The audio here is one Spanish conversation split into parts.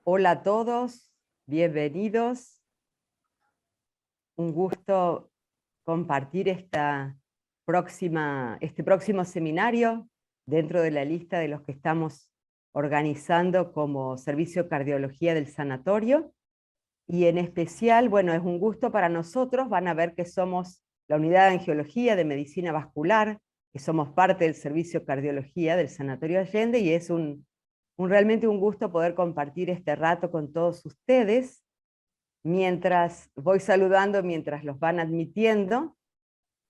Hola a todos, bienvenidos. Un gusto compartir este próximo seminario dentro de la lista de los que estamos organizando como Servicio de Cardiología del Sanatorio. Y en especial, bueno, es un gusto para nosotros, van a ver que somos la Unidad de Angiología de Medicina Vascular, que somos parte del Servicio de Cardiología del Sanatorio Allende, y es realmente un gusto poder compartir este rato con todos ustedes. Mientras voy saludando, mientras los van admitiendo,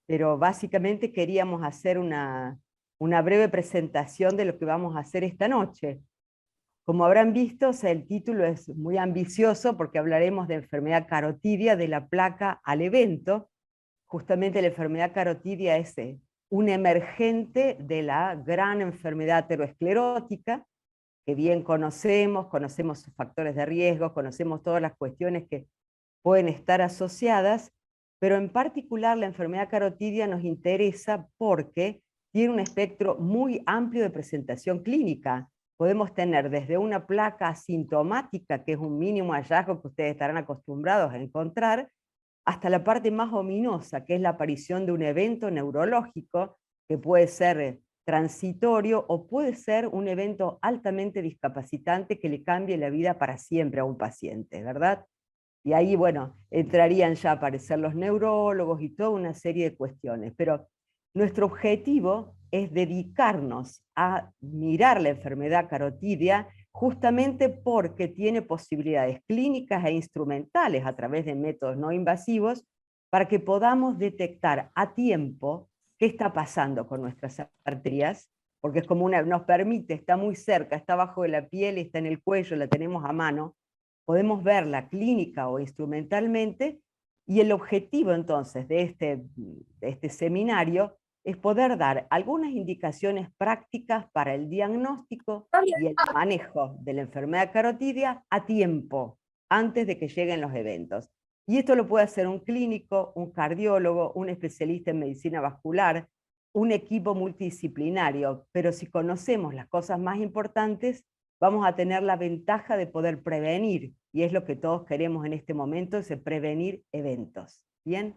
pero básicamente queríamos hacer una breve presentación de lo que vamos a hacer esta noche. Como habrán visto, el título es muy ambicioso porque hablaremos de enfermedad carotidia, de la placa al evento. Justamente la enfermedad carotidia es un emergente de la gran enfermedad aterosclerótica, que bien conocemos sus factores de riesgo, conocemos todas las cuestiones que pueden estar asociadas, pero en particular la enfermedad carotidia nos interesa porque tiene un espectro muy amplio de presentación clínica. Podemos tener desde una placa asintomática, que es un mínimo hallazgo que ustedes estarán acostumbrados a encontrar, hasta la parte más ominosa, que es la aparición de un evento neurológico, que puede ser transitorio o puede ser un evento altamente discapacitante que le cambie la vida para siempre a un paciente, ¿verdad? Y ahí, bueno, entrarían ya a aparecer los neurólogos y toda una serie de cuestiones. Pero nuestro objetivo es dedicarnos a mirar la enfermedad carotidia justamente porque tiene posibilidades clínicas e instrumentales a través de métodos no invasivos para que podamos detectar a tiempo qué está pasando con nuestras arterias, porque es como nos permite, está muy cerca, está abajo de la piel, está en el cuello, la tenemos a mano, podemos verla clínica o instrumentalmente, y el objetivo entonces de este seminario es poder dar algunas indicaciones prácticas para el diagnóstico y el manejo de la enfermedad carotidia a tiempo, antes de que lleguen los eventos. Y esto lo puede hacer un clínico, un cardiólogo, un especialista en medicina vascular, un equipo multidisciplinario, pero si conocemos las cosas más importantes, vamos a tener la ventaja de poder prevenir, y es lo que todos queremos en este momento, es prevenir eventos. ¿Bien?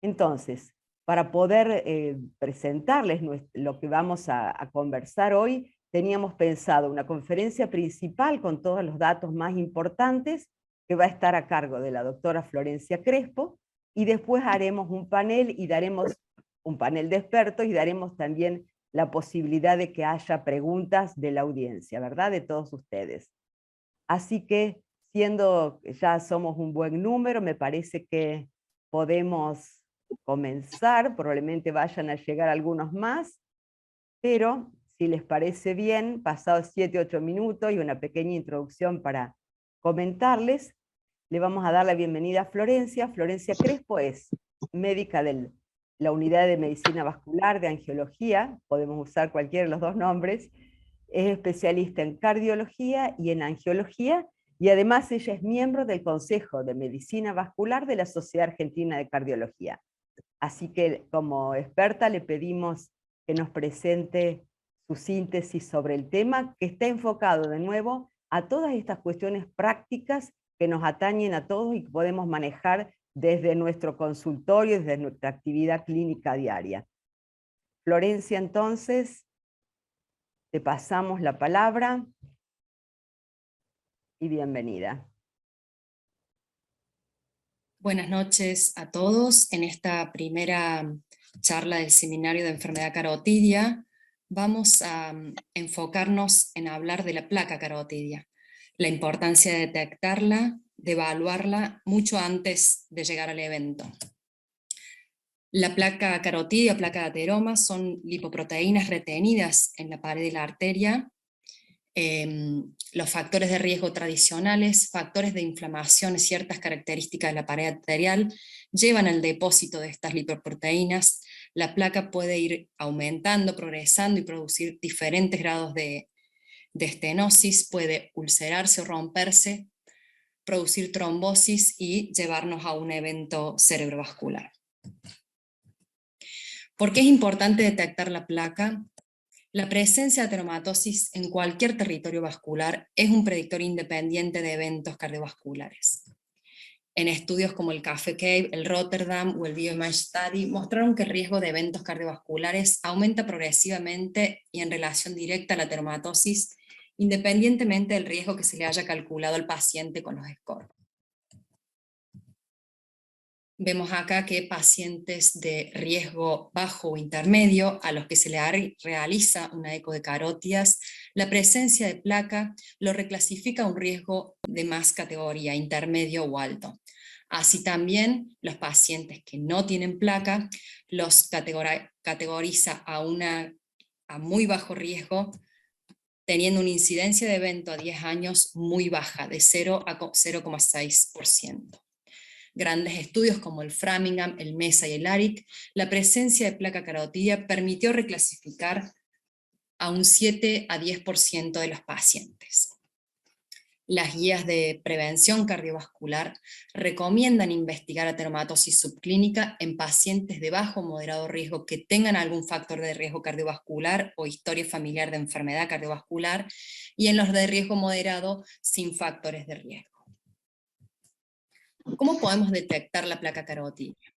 Entonces, para poder presentarles lo que vamos a conversar hoy, teníamos pensado una conferencia principal con todos los datos más importantes, que va a estar a cargo de la doctora Florencia Crespo, y después haremos un panel y daremos un panel de expertos y daremos también la posibilidad de que haya preguntas de la audiencia, ¿verdad? De todos ustedes. Así que, siendo que ya somos un buen número, me parece que podemos comenzar, probablemente vayan a llegar algunos más, pero si les parece bien, pasados 7 u 8 minutos y una pequeña introducción para comentarles, le vamos a dar la bienvenida a Florencia. Florencia Crespo es médica de la Unidad de Medicina Vascular de Angiología, podemos usar cualquiera de los dos nombres, es especialista en cardiología y en angiología, y además ella es miembro del Consejo de Medicina Vascular de la Sociedad Argentina de Cardiología. Así que como experta le pedimos que nos presente su síntesis sobre el tema, que está enfocado de nuevo a todas estas cuestiones prácticas que nos atañen a todos y que podemos manejar desde nuestro consultorio, desde nuestra actividad clínica diaria. Florencia, entonces, te pasamos la palabra y bienvenida. Buenas noches a todos. En esta primera charla del Seminario de Enfermedad Carotidia vamos a enfocarnos en hablar de la placa carotidia, la importancia de detectarla, de evaluarla mucho antes de llegar al evento. La placa carotidia o placa de ateroma son lipoproteínas retenidas en la pared de la arteria. Los factores de riesgo tradicionales, factores de inflamación y ciertas características de la pared arterial llevan al depósito de estas lipoproteínas. La placa puede ir aumentando, progresando y producir diferentes grados de estenosis, puede ulcerarse o romperse, producir trombosis y llevarnos a un evento cerebrovascular. ¿Por qué es importante detectar la placa? La presencia de ateromatosis en cualquier territorio vascular es un predictor independiente de eventos cardiovasculares. En estudios como el Café Cave, el Rotterdam o el Bioimage Study mostraron que el riesgo de eventos cardiovasculares aumenta progresivamente y en relación directa a la ateromatosis, independientemente del riesgo que se le haya calculado al paciente con los scores. Vemos acá que pacientes de riesgo bajo o intermedio, a los que se le realiza una eco de carótidas, la presencia de placa lo reclasifica a un riesgo de más categoría, intermedio o alto. Así también los pacientes que no tienen placa los categoriza a muy bajo riesgo, teniendo una incidencia de evento a 10 años muy baja, de 0 a 0,6%. Grandes estudios como el Framingham, el MESA y el ARIC, la presencia de placa carotidia permitió reclasificar a un 7 a 10% de los pacientes. Las guías de prevención cardiovascular recomiendan investigar ateromatosis subclínica en pacientes de bajo o moderado riesgo que tengan algún factor de riesgo cardiovascular o historia familiar de enfermedad cardiovascular, y en los de riesgo moderado sin factores de riesgo. ¿Cómo podemos detectar la placa carotidia?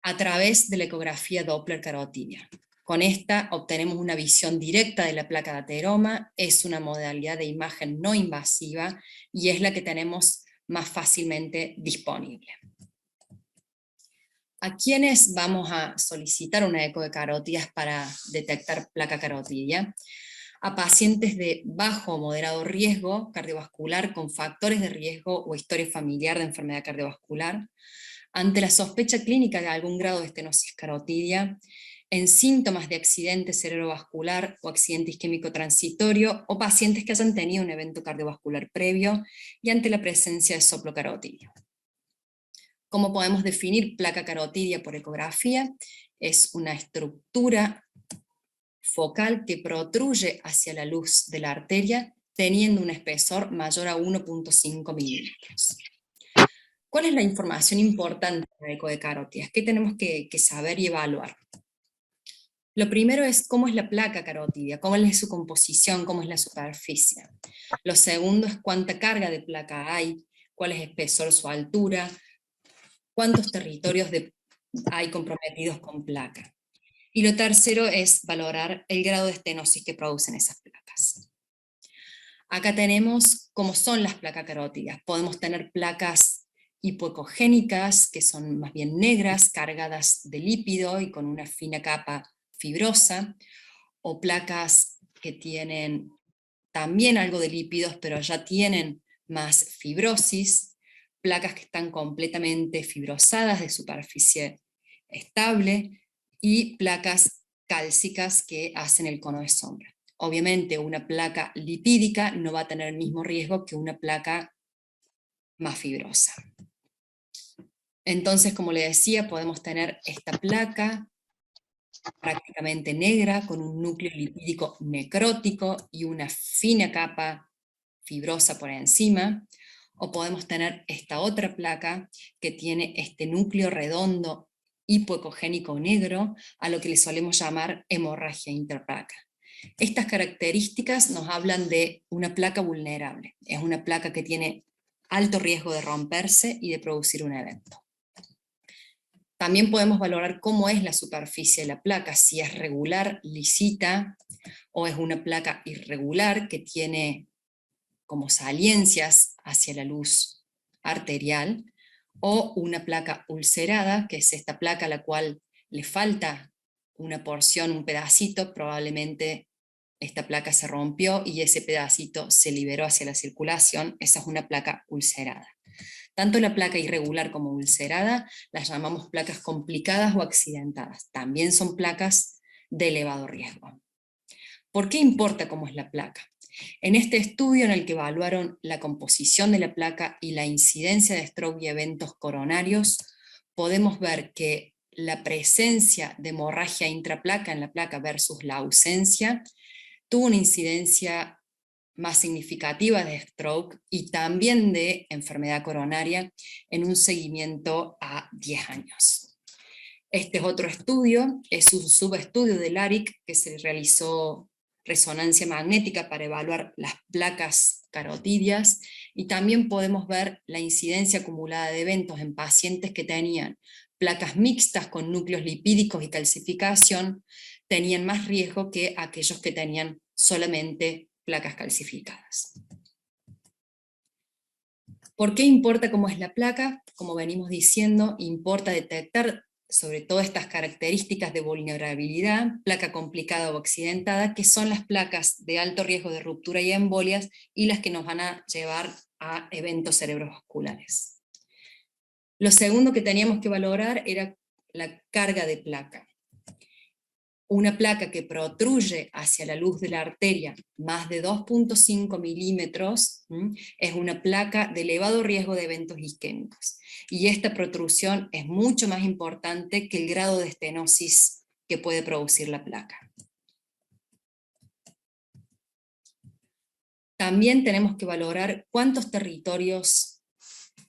A través de la ecografía Doppler carotidia. Con esta obtenemos una visión directa de la placa de ateroma, es una modalidad de imagen no invasiva y es la que tenemos más fácilmente disponible. ¿A quiénes vamos a solicitar una eco de carótidas para detectar placa carotidia? A pacientes de bajo o moderado riesgo cardiovascular con factores de riesgo o historia familiar de enfermedad cardiovascular, ante la sospecha clínica de algún grado de estenosis carotidia, en síntomas de accidente cerebrovascular o accidente isquémico transitorio, o pacientes que hayan tenido un evento cardiovascular previo, y ante la presencia de soplo carotidio. ¿Cómo podemos definir placa carotidia por ecografía? Es una estructura focal que protruye hacia la luz de la arteria, teniendo un espesor mayor a 1,5 milímetros. ¿Cuál es la información importante de la eco de carótidas? ¿Qué tenemos que saber y evaluar? Lo primero es cómo es la placa carotidia, cómo es su composición, cómo es la superficie. Lo segundo es cuánta carga de placa hay, cuál es el espesor, su altura, cuántos territorios hay comprometidos con placa. Y lo tercero es valorar el grado de estenosis que producen esas placas. Acá tenemos cómo son las placas carótidas. Podemos tener placas hipoecogénicas, que son más bien negras, cargadas de lípido y con una fina capa fibrosa, o placas que tienen también algo de lípidos, pero ya tienen más fibrosis, placas que están completamente fibrosadas de superficie estable, y placas cálcicas que hacen el cono de sombra. Obviamente una placa lipídica no va a tener el mismo riesgo que una placa más fibrosa. Entonces, como le decía, podemos tener esta placa prácticamente negra, con un núcleo lipídico necrótico y una fina capa fibrosa por encima, o podemos tener esta otra placa que tiene este núcleo redondo hipoecogénico negro, a lo que le solemos llamar hemorragia interplaca. Estas características nos hablan de una placa vulnerable, es una placa que tiene alto riesgo de romperse y de producir un evento. También podemos valorar cómo es la superficie de la placa, si es regular, lisita, o es una placa irregular que tiene como saliencias hacia la luz arterial, o una placa ulcerada, que es esta placa a la cual le falta una porción, un pedacito, probablemente esta placa se rompió y ese pedacito se liberó hacia la circulación, esa es una placa ulcerada. Tanto la placa irregular como ulcerada las llamamos placas complicadas o accidentadas. También son placas de elevado riesgo. ¿Por qué importa cómo es la placa? En este estudio, en el que evaluaron la composición de la placa y la incidencia de stroke y eventos coronarios, podemos ver que la presencia de hemorragia intraplaca en la placa versus la ausencia tuvo una incidencia más significativa de stroke y también de enfermedad coronaria en un seguimiento a 10 años. Este es otro estudio, es un subestudio del ARIC que se realizó resonancia magnética para evaluar las placas carotidias, y también podemos ver la incidencia acumulada de eventos en pacientes que tenían placas mixtas con núcleos lipídicos y calcificación, tenían más riesgo que aquellos que tenían solamente placas calcificadas. ¿Por qué importa cómo es la placa? Como venimos diciendo, importa detectar sobre todo estas características de vulnerabilidad, placa complicada o accidentada, que son las placas de alto riesgo de ruptura y embolias, y las que nos van a llevar a eventos cerebrovasculares. Lo segundo que teníamos que valorar era la carga de placa. Una placa que protruye hacia la luz de la arteria más de 2.5 milímetros es una placa de elevado riesgo de eventos isquémicos. Y esta protrusión es mucho más importante que el grado de estenosis que puede producir la placa. También tenemos que valorar cuántos territorios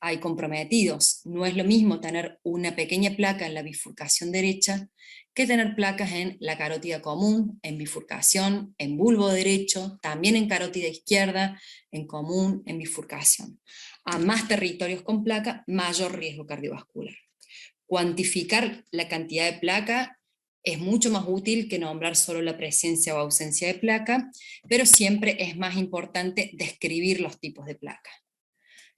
hay comprometidos. No es lo mismo tener una pequeña placa en la bifurcación derecha que tener placas en la carótida común, en bifurcación, en bulbo derecho, también en carótida izquierda, en común, en bifurcación. A más territorios con placa, mayor riesgo cardiovascular. Cuantificar la cantidad de placa es mucho más útil que nombrar solo la presencia o ausencia de placa, pero siempre es más importante describir los tipos de placa.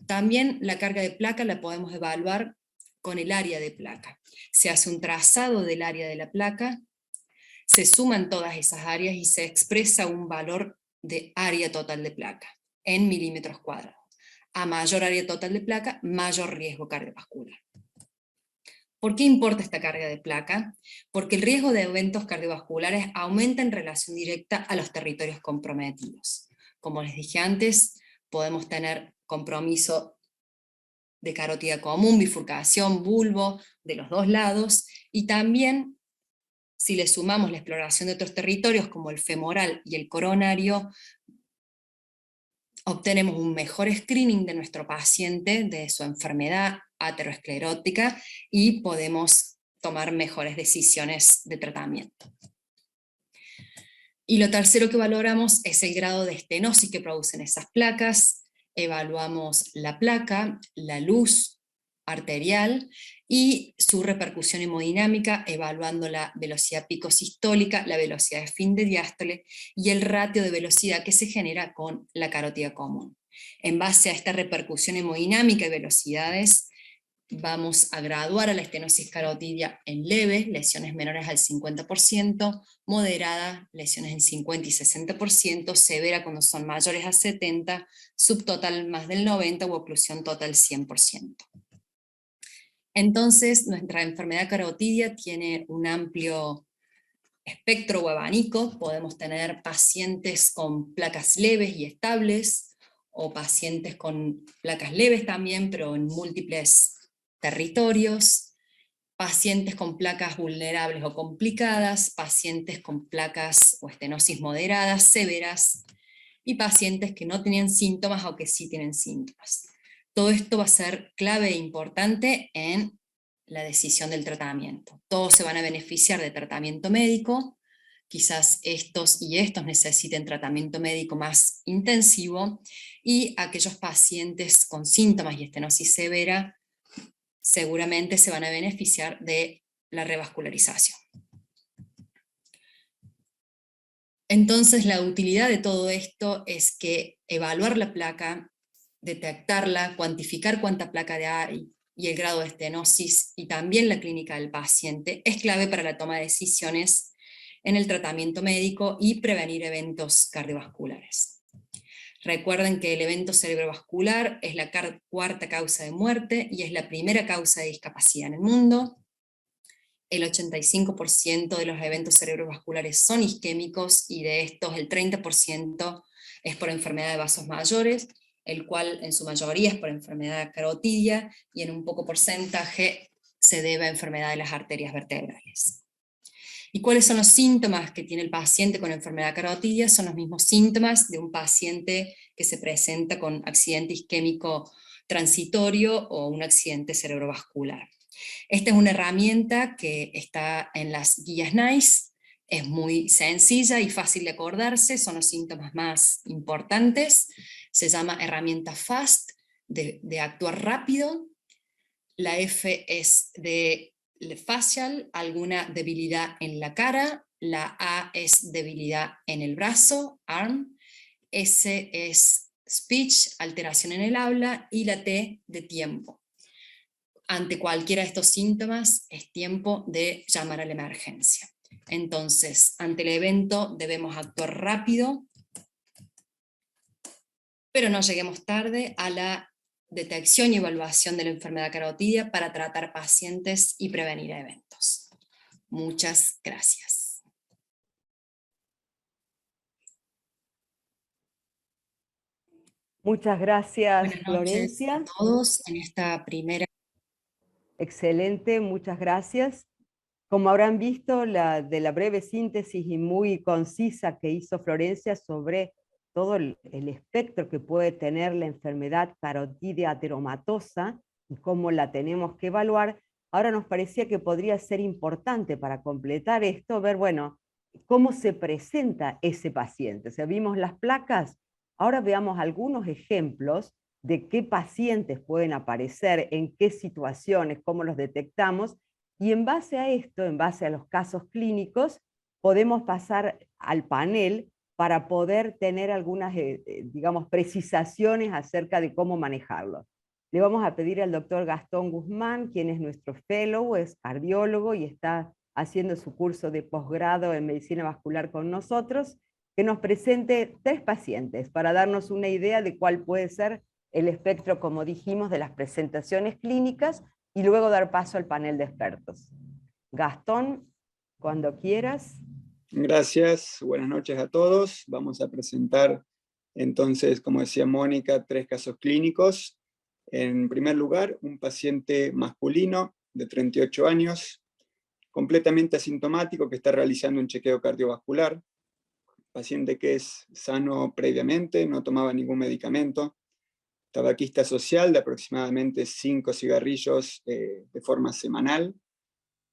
También la carga de placa la podemos evaluar con el área de placa. Se hace un trazado del área de la placa, se suman todas esas áreas y se expresa un valor de área total de placa en milímetros cuadrados. A mayor área total de placa, mayor riesgo cardiovascular. ¿Por qué importa esta carga de placa? Porque el riesgo de eventos cardiovasculares aumenta en relación directa a los territorios comprometidos. Como les dije antes, podemos tener compromiso de carótida común, bifurcación, bulbo, de los dos lados, y también, si le sumamos la exploración de otros territorios como el femoral y el coronario, obtenemos un mejor screening de nuestro paciente, de su enfermedad aterosclerótica, y podemos tomar mejores decisiones de tratamiento. Y lo tercero que valoramos es el grado de estenosis que producen esas placas. Evaluamos la placa, la luz arterial y su repercusión hemodinámica, evaluando la velocidad pico sistólica, la velocidad de fin de diástole y el ratio de velocidad que se genera con la carótida común. En base a esta repercusión hemodinámica y velocidades, vamos a graduar a la estenosis carotidia en leves, lesiones menores al 50%, moderada, lesiones en 50 y 60%, severa cuando son mayores a 70%, subtotal más del 90% u oclusión total 100%. Entonces, nuestra enfermedad carotidia tiene un amplio espectro o abanico. Podemos tener pacientes con placas leves y estables, o pacientes con placas leves también, pero en múltiples territorios, pacientes con placas vulnerables o complicadas, pacientes con placas o estenosis moderadas, severas, y pacientes que no tienen síntomas o que sí tienen síntomas. Todo esto va a ser clave e importante en la decisión del tratamiento. Todos se van a beneficiar de tratamiento médico, quizás estos y estos necesiten tratamiento médico más intensivo, y aquellos pacientes con síntomas y estenosis severa seguramente se van a beneficiar de la revascularización. Entonces, la utilidad de todo esto es que evaluar la placa, detectarla, cuantificar cuánta placa hay y el grado de estenosis, y también la clínica del paciente, es clave para la toma de decisiones en el tratamiento médico y prevenir eventos cardiovasculares. Recuerden que el evento cerebrovascular es la cuarta causa de muerte y es la primera causa de discapacidad en el mundo. El 85% de los eventos cerebrovasculares son isquémicos, y de estos el 30% es por enfermedad de vasos mayores, el cual en su mayoría es por enfermedad carotidia, y en un poco porcentaje se debe a enfermedad de las arterias vertebrales. ¿Y cuáles son los síntomas que tiene el paciente con enfermedad carotidia? Son los mismos síntomas de un paciente que se presenta con accidente isquémico transitorio o un accidente cerebrovascular. Esta es una herramienta que está en las guías NICE, es muy sencilla y fácil de acordarse, son los síntomas más importantes. Se llama herramienta FAST, de actuar rápido. La F es de facial, alguna debilidad en la cara. La A es debilidad en el brazo, arm. S es speech, alteración en el habla. Y la T de tiempo. Ante cualquiera de estos síntomas es tiempo de llamar a la emergencia. Entonces, ante el evento debemos actuar rápido, pero no lleguemos tarde a la detección y evaluación de la enfermedad carotidia para tratar pacientes y prevenir eventos. Muchas gracias. Muchas gracias, Buenas noches a Florencia. todos en esta primera. Excelente, muchas gracias. Como habrán visto, de la breve síntesis y muy concisa que hizo Florencia sobre todo el espectro que puede tener la enfermedad carotidia ateromatosa y cómo la tenemos que evaluar, ahora nos parecía que podría ser importante para completar esto, ver, bueno, cómo se presenta ese paciente. O sea, vimos las placas, ahora veamos algunos ejemplos de qué pacientes pueden aparecer, en qué situaciones, cómo los detectamos, y en base a esto, en base a los casos clínicos, podemos pasar al panel para poder tener algunas, digamos, precisaciones acerca de cómo manejarlo. Le vamos a pedir al doctor Gastón Guzmán, quien es nuestro fellow, es cardiólogo y está haciendo su curso de posgrado en medicina vascular con nosotros, que nos presente 3 pacientes para darnos una idea de cuál puede ser el espectro, como dijimos, de las presentaciones clínicas y luego dar paso al panel de expertos. Gastón, cuando quieras. Gracias, buenas noches a todos. Vamos a presentar entonces, como decía Mónica, 3 casos clínicos. En primer lugar, un paciente masculino de 38 años, completamente asintomático, que está realizando un chequeo cardiovascular. Paciente que es sano previamente, no tomaba ningún medicamento. Tabaquista social de aproximadamente 5 cigarrillos de forma semanal.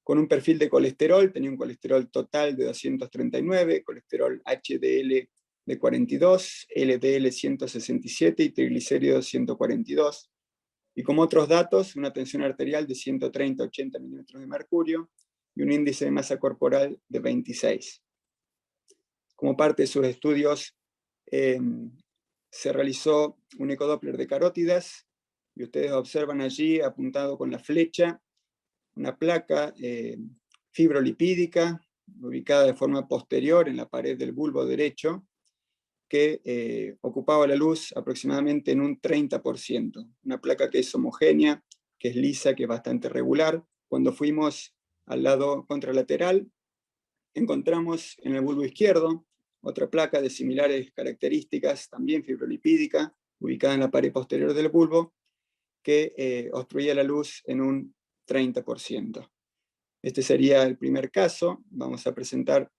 Con un perfil de colesterol, tenía un colesterol total de 239, colesterol HDL de 42, LDL 167 y triglicéridos 142. Y como otros datos, una tensión arterial de 130-80 milímetros de mercurio y un índice de masa corporal de 26. Como parte de sus estudios, se realizó un ecodoppler de carótidas, y ustedes observan allí, apuntado con la flecha, una placa fibrolipídica ubicada de forma posterior en la pared del bulbo derecho, que ocupaba la luz aproximadamente en un 30%. Una placa que es homogénea, que es lisa, que es bastante regular. Cuando fuimos al lado contralateral, encontramos en el bulbo izquierdo otra placa de similares características, también fibrolipídica, ubicada en la pared posterior del bulbo, que obstruía la luz en un 30%. Este sería el primer caso. Vamos a presentar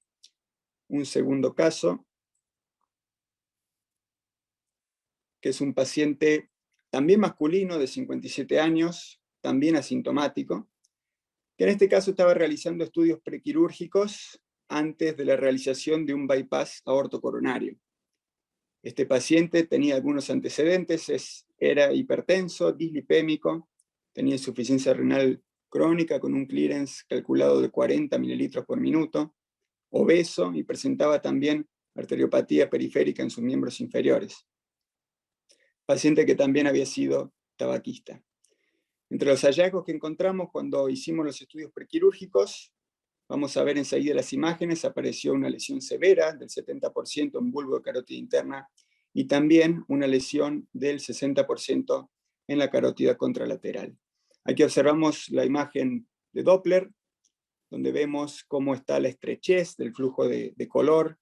un segundo caso, que es un paciente también masculino de 57 años, también asintomático, que en este caso estaba realizando estudios prequirúrgicos antes de la realización de un bypass aortocoronario. Este paciente tenía algunos antecedentes, era hipertenso, dislipémico, tenía insuficiencia renal crónica con un clearance calculado de 40 mililitros por minuto, obeso y presentaba también arteriopatía periférica en sus miembros inferiores. Paciente que también había sido tabaquista. Entre los hallazgos que encontramos cuando hicimos los estudios prequirúrgicos, vamos a ver enseguida las imágenes, apareció una lesión severa del 70% en bulbo de carótida interna y también una lesión del 60% en la carótida contralateral. Aquí observamos la imagen de Doppler, donde vemos cómo está la estrechez del flujo de color.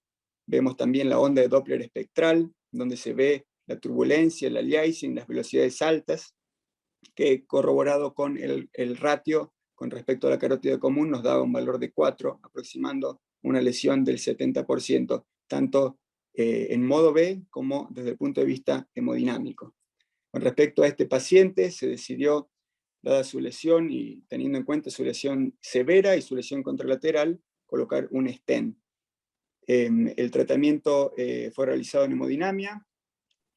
Vemos también la onda de Doppler espectral, donde se ve la turbulencia, el aliasing, las velocidades altas, que corroborado con el ratio con respecto a la carótida común nos daba un valor de 4, aproximando una lesión del 70%, tanto en modo B como desde el punto de vista hemodinámico. Con respecto a este paciente, se decidió, dada su lesión y teniendo en cuenta su lesión severa y su lesión contralateral, colocar un stent. El tratamiento fue realizado en hemodinamia.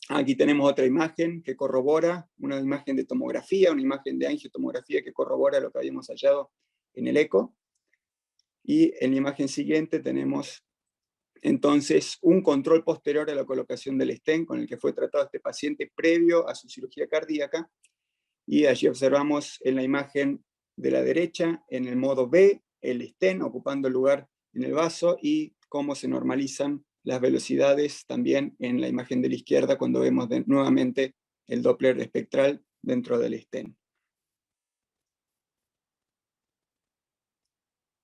Aquí tenemos otra imagen que corrobora, una imagen de tomografía, una imagen de angiotomografía que corrobora lo que habíamos hallado en el eco. Y en la imagen siguiente tenemos entonces un control posterior a la colocación del stent con el que fue tratado este paciente previo a su cirugía cardíaca. Y allí observamos en la imagen de la derecha, en el modo B, el stent ocupando el lugar en el vaso y cómo se normalizan las velocidades también en la imagen de la izquierda cuando vemos nuevamente el Doppler espectral dentro del stent.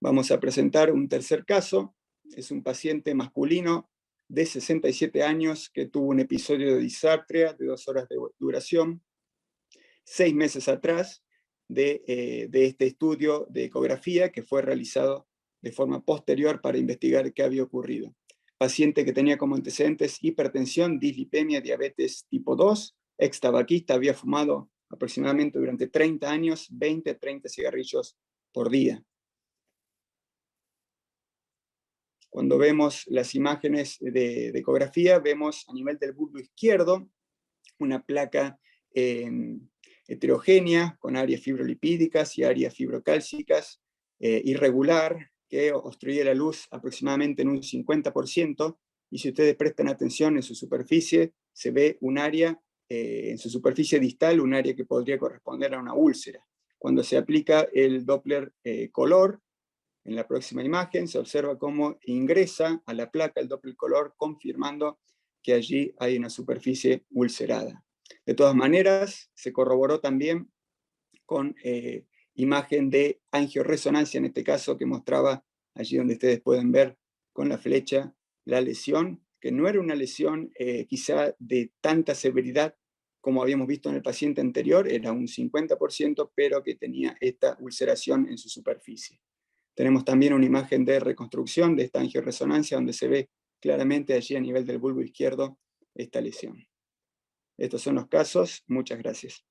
Vamos a presentar un tercer caso. Es un paciente masculino de 67 años que tuvo un episodio de disartria de 2 horas de duración, 6 meses atrás de este estudio de ecografía que fue realizado de forma posterior para investigar qué había ocurrido. Paciente que tenía como antecedentes hipertensión, dislipemia, diabetes tipo 2, ex tabaquista, había fumado aproximadamente durante 30 años, 20 a 30 cigarrillos por día. Cuando vemos las imágenes de ecografía, vemos a nivel del bulbo izquierdo una placa heterogénea con áreas fibrolipídicas y áreas fibrocálcicas, irregular, que obstruye la luz aproximadamente en un 50%, y si ustedes prestan atención en su superficie, se ve un área, en su superficie distal, un área que podría corresponder a una úlcera. Cuando se aplica el Doppler color, en la próxima imagen se observa cómo ingresa a la placa el Doppler color, confirmando que allí hay una superficie ulcerada. De todas maneras, se corroboró también con imagen de angioresonancia, en este caso que mostraba allí donde ustedes pueden ver con la flecha la lesión, que no era una lesión quizá de tanta severidad como habíamos visto en el paciente anterior, era un 50%, pero que tenía esta ulceración en su superficie. Tenemos también una imagen de reconstrucción de esta angioresonancia donde se ve claramente allí a nivel del bulbo izquierdo esta lesión. Estos son los casos. Muchas gracias.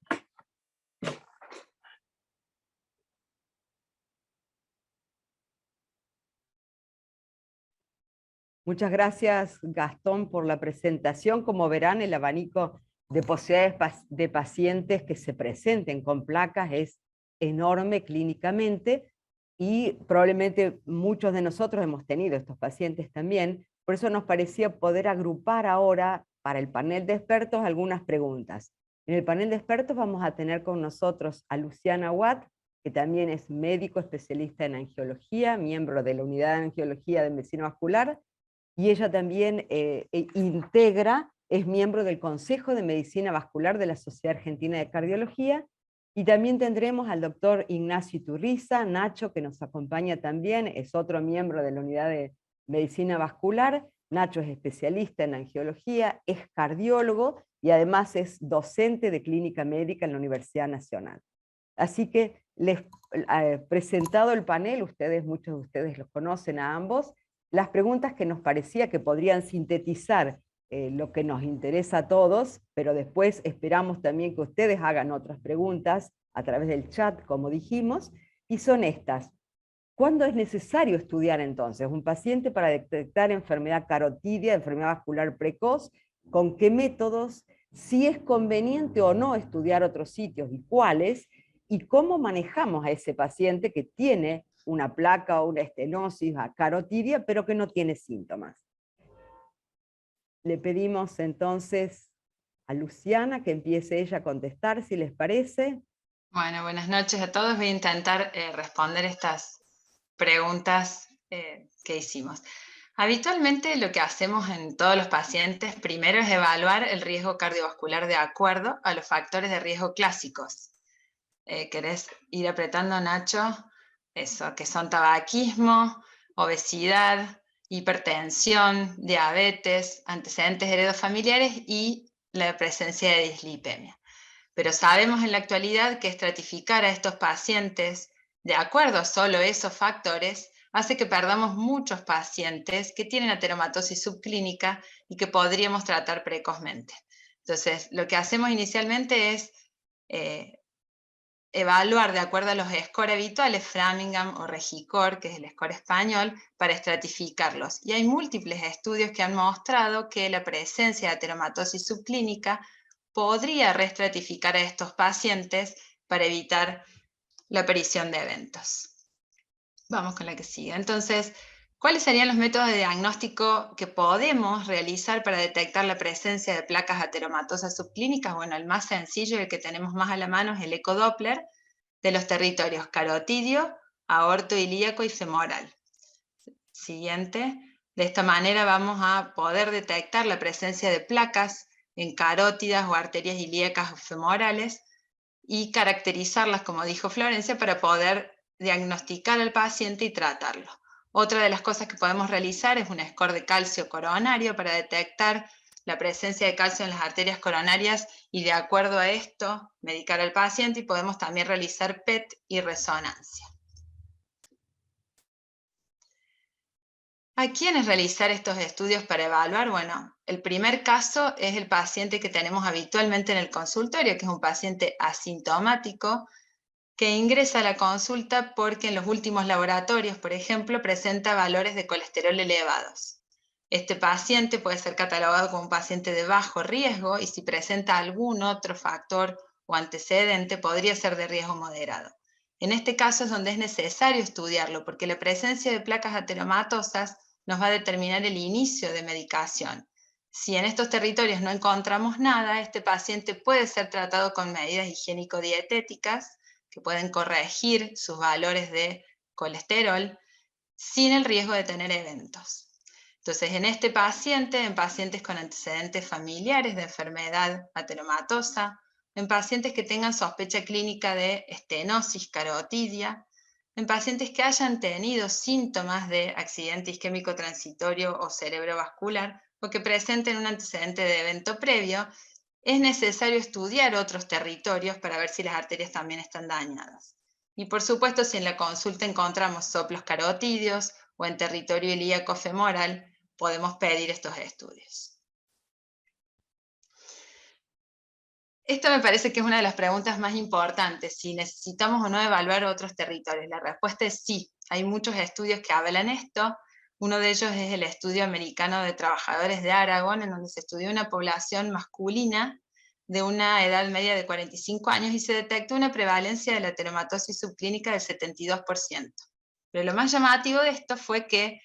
Muchas gracias, Gastón, por la presentación. Como verán, el abanico de posibilidades de pacientes que se presenten con placas es enorme clínicamente y probablemente muchos de nosotros hemos tenido estos pacientes también. Por eso nos parecía poder agrupar ahora para el panel de expertos algunas preguntas. En el panel de expertos vamos a tener con nosotros a Luciana Watt, que también es médico especialista en angiología, miembro de la Unidad de Angiología de Medicina Vascular, y ella también es miembro del Consejo de Medicina Vascular de la Sociedad Argentina de Cardiología, y también tendremos al doctor Ignacio Iturriza, Nacho, que nos acompaña también, es otro miembro de la Unidad de Medicina Vascular. Nacho es especialista en angiología, es cardiólogo y además es docente de clínica médica en la Universidad Nacional. Así que les presentado el panel, muchos de ustedes los conocen a ambos, las preguntas que nos parecía que podrían sintetizar lo que nos interesa a todos, pero después esperamos también que ustedes hagan otras preguntas a través del chat, como dijimos, y son estas. ¿Cuándo es necesario estudiar entonces un paciente para detectar enfermedad carotidia, enfermedad vascular precoz? ¿Con qué métodos? ¿Si es conveniente o no estudiar otros sitios y cuáles? ¿Y cómo manejamos a ese paciente que tiene una placa o una estenosis carotidia, pero que no tiene síntomas? Le pedimos entonces a Luciana que empiece ella a contestar, si les parece. Bueno, buenas noches a todos. Voy a intentar responder estas preguntas que hicimos. Habitualmente lo que hacemos en todos los pacientes primero es evaluar el riesgo cardiovascular de acuerdo a los factores de riesgo clásicos. ¿Querés ir apretando, Nacho? Eso, que son tabaquismo, obesidad, hipertensión, diabetes, antecedentes heredofamiliares y la presencia de dislipemia. Pero sabemos en la actualidad que estratificar a estos pacientes de acuerdo a solo esos factores hace que perdamos muchos pacientes que tienen ateromatosis subclínica y que podríamos tratar precozmente. Entonces, lo que hacemos inicialmente es evaluar de acuerdo a los scores habituales, Framingham o Regicor, que es el score español, para estratificarlos. Y hay múltiples estudios que han mostrado que la presencia de ateromatosis subclínica podría reestratificar a estos pacientes para evitar la aparición de eventos. Vamos con la que sigue. Entonces, ¿cuáles serían los métodos de diagnóstico que podemos realizar para detectar la presencia de placas ateromatosas subclínicas? Bueno, el más sencillo y el que tenemos más a la mano es el ecodoppler de los territorios carotidio, aortoilíaco y femoral. Siguiente. De esta manera vamos a poder detectar la presencia de placas en carótidas o arterias ilíacas o femorales y caracterizarlas, como dijo Florencia, para poder diagnosticar al paciente y tratarlo. Otra de las cosas que podemos realizar es un score de calcio coronario para detectar la presencia de calcio en las arterias coronarias y de acuerdo a esto medicar al paciente, y podemos también realizar PET y resonancia. ¿A quiénes realizar estos estudios para evaluar? Bueno, el primer caso es el paciente que tenemos habitualmente en el consultorio, que es un paciente asintomático que ingresa a la consulta porque en los últimos laboratorios, por ejemplo, presenta valores de colesterol elevados. Este paciente puede ser catalogado como un paciente de bajo riesgo y si presenta algún otro factor o antecedente podría ser de riesgo moderado. En este caso es donde es necesario estudiarlo porque la presencia de placas ateromatosas nos va a determinar el inicio de medicación. Si en estos territorios no encontramos nada, este paciente puede ser tratado con medidas higiénico-dietéticas que pueden corregir sus valores de colesterol sin el riesgo de tener eventos. Entonces, en este paciente, en pacientes con antecedentes familiares de enfermedad ateromatosa, en pacientes que tengan sospecha clínica de estenosis carotidia, en pacientes que hayan tenido síntomas de accidente isquémico transitorio o cerebrovascular o que presenten un antecedente de evento previo, es necesario estudiar otros territorios para ver si las arterias también están dañadas. Y por supuesto, si en la consulta encontramos soplos carotídeos o en territorio ilíaco femoral, podemos pedir estos estudios. Esto me parece que es una de las preguntas más importantes, si necesitamos o no evaluar otros territorios. La respuesta es sí, hay muchos estudios que avalan esto. Uno de ellos es el estudio americano de trabajadores de Aragón, en donde se estudió una población masculina de una edad media de 45 años y se detectó una prevalencia de la ateromatosis subclínica del 72%. Pero lo más llamativo de esto fue que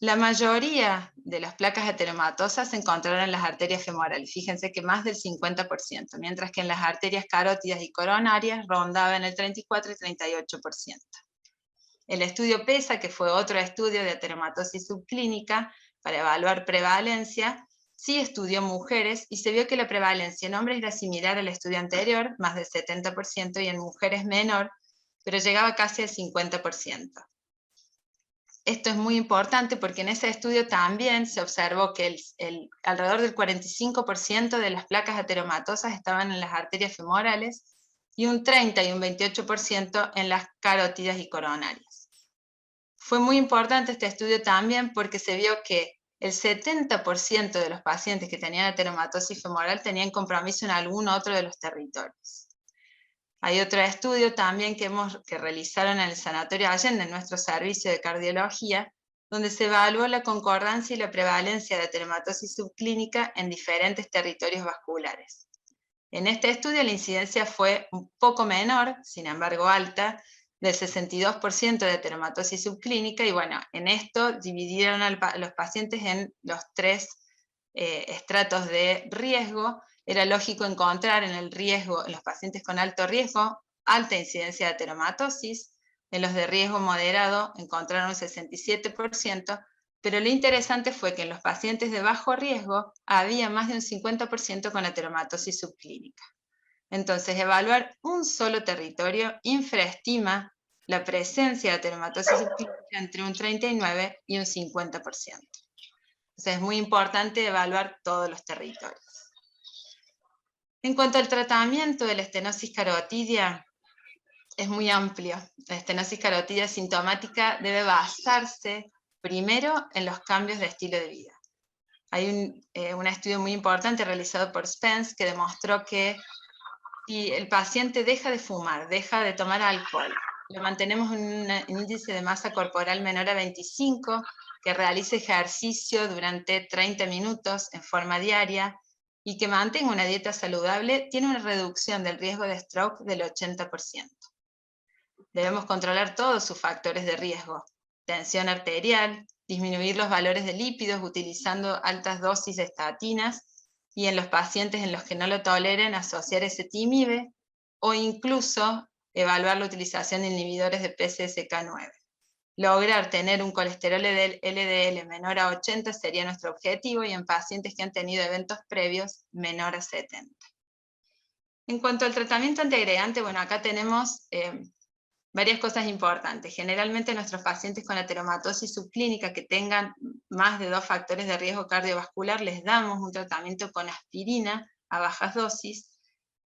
la mayoría de las placas ateromatosas se encontraron en las arterias femorales, fíjense que más del 50%, mientras que en las arterias carótidas y coronarias rondaban el 34 y 38%. El estudio PESA, que fue otro estudio de ateromatosis subclínica para evaluar prevalencia, sí estudió mujeres y se vio que la prevalencia en hombres era similar al estudio anterior, más del 70%, y en mujeres menor, pero llegaba casi al 50%. Esto es muy importante porque en ese estudio también se observó que alrededor del 45% de las placas ateromatosas estaban en las arterias femorales y un 30 y un 28% en las carótidas y coronarias. Fue muy importante este estudio también porque se vio que el 70% de los pacientes que tenían ateromatosis femoral tenían compromiso en algún otro de los territorios. Hay otro estudio también que realizaron en el Sanatorio Allende, en nuestro servicio de cardiología, donde se evaluó la concordancia y la prevalencia de ateromatosis subclínica en diferentes territorios vasculares. En este estudio la incidencia fue un poco menor, sin embargo alta, del 62% de ateromatosis subclínica, y bueno, en esto dividieron a los pacientes en los tres estratos de riesgo. Era lógico encontrar en el riesgo, en los pacientes con alto riesgo, alta incidencia de ateromatosis. En los de riesgo moderado encontraron un 67%, pero lo interesante fue que en los pacientes de bajo riesgo había más de un 50% con ateromatosis subclínica. Entonces, evaluar un solo territorio infraestima la presencia de ateromatosis subclínica entre un 39 y un 50%. Entonces, es muy importante evaluar todos los territorios. En cuanto al tratamiento de la estenosis carotidia, es muy amplio. La estenosis carotidia sintomática debe basarse primero en los cambios de estilo de vida. Hay un estudio muy importante realizado por Spence que demostró que si el paciente deja de fumar, deja de tomar alcohol, lo mantenemos en un índice de masa corporal menor a 25, que realice ejercicio durante 30 minutos en forma diaria y que mantenga una dieta saludable, tiene una reducción del riesgo de stroke del 80%. Debemos controlar todos sus factores de riesgo: tensión arterial, disminuir los valores de lípidos utilizando altas dosis de estatinas, y en los pacientes en los que no lo toleren, asociar ezetimibe o incluso evaluar la utilización de inhibidores de PCSK9. Lograr tener un colesterol LDL menor a 80 sería nuestro objetivo, y en pacientes que han tenido eventos previos menor a 70. En cuanto al tratamiento antiagregante, bueno, acá tenemos varias cosas importantes. Generalmente nuestros pacientes con ateromatosis subclínica que tengan más de 2 factores de riesgo cardiovascular, les damos un tratamiento con aspirina a bajas dosis.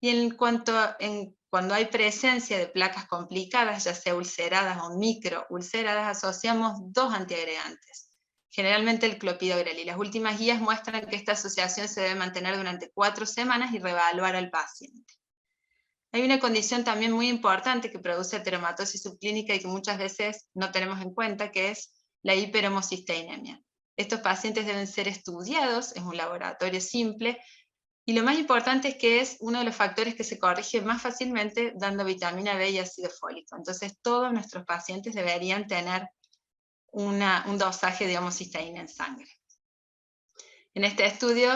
Y cuando hay presencia de placas complicadas, ya sea ulceradas o microulceradas, asociamos 2 antiagregantes, generalmente el clopidogrel. Y las últimas guías muestran que esta asociación se debe mantener durante 4 semanas y reevaluar al paciente. Hay una condición también muy importante que produce ateromatosis subclínica y que muchas veces no tenemos en cuenta, que es la hiperhomocisteinemia. Estos pacientes deben ser estudiados en un laboratorio simple, y lo más importante es que es uno de los factores que se corrige más fácilmente dando vitamina B y ácido fólico. Entonces todos nuestros pacientes deberían tener un dosaje de homocisteína en sangre. En este estudio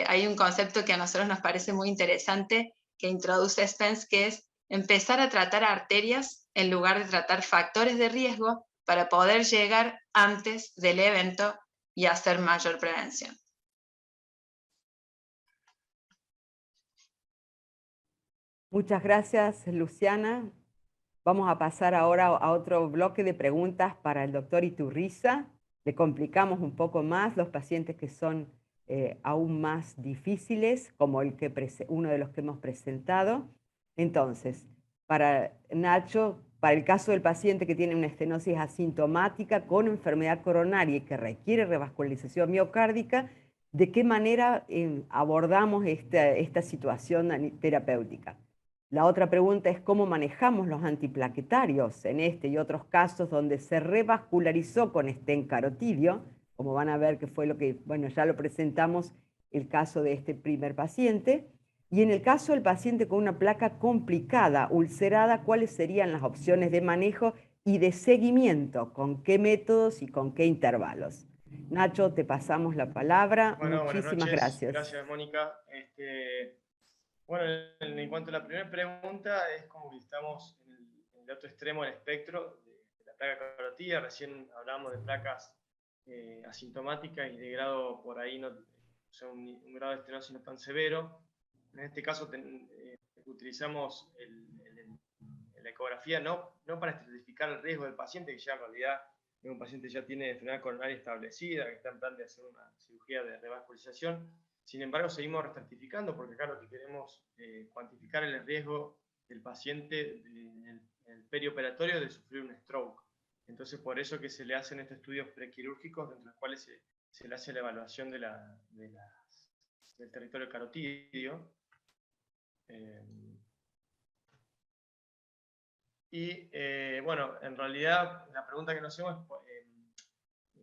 hay un concepto que a nosotros nos parece muy interesante que introduce Spence, que es empezar a tratar arterias en lugar de tratar factores de riesgo para poder llegar antes del evento y hacer mayor prevención. Muchas gracias, Luciana. Vamos a pasar ahora a otro bloque de preguntas para el doctor Iturriza. Le complicamos un poco más los pacientes que son aún más difíciles, como uno de los que hemos presentado. Entonces, para Nacho, para el caso del paciente que tiene una estenosis asintomática con enfermedad coronaria y que requiere revascularización miocárdica, ¿de qué manera abordamos esta situación terapéutica? La otra pregunta es cómo manejamos los antiplaquetarios en este y otros casos donde se revascularizó con stent carotidio, como van a ver que fue lo que, bueno, ya lo presentamos el caso de este primer paciente. Y en el caso del paciente con una placa complicada, ulcerada, ¿cuáles serían las opciones de manejo y de seguimiento? ¿Con qué métodos y con qué intervalos? Nacho, te pasamos la palabra. Bueno, Muchísimas gracias. Gracias, Mónica. Bueno, en cuanto a la primera pregunta, es como que estamos en el otro extremo del espectro de la placa carotídea. Recién hablábamos de placas asintomáticas y de grado por ahí, no, o sea, un grado de estenosis no tan severo. En este caso utilizamos la ecografía no para estratificar el riesgo del paciente, que ya en realidad un paciente ya tiene enfermedad coronaria establecida, que está en plan de hacer una cirugía de revascularización. Sin embargo, seguimos restratificando porque acá lo que queremos cuantificar el riesgo del paciente en el perioperatorio de sufrir un stroke. Entonces, por eso que se le hacen estos estudios prequirúrgicos, dentro de los cuales se le hace la evaluación del territorio carotidio. Bueno, en realidad la pregunta que nos hacemos es,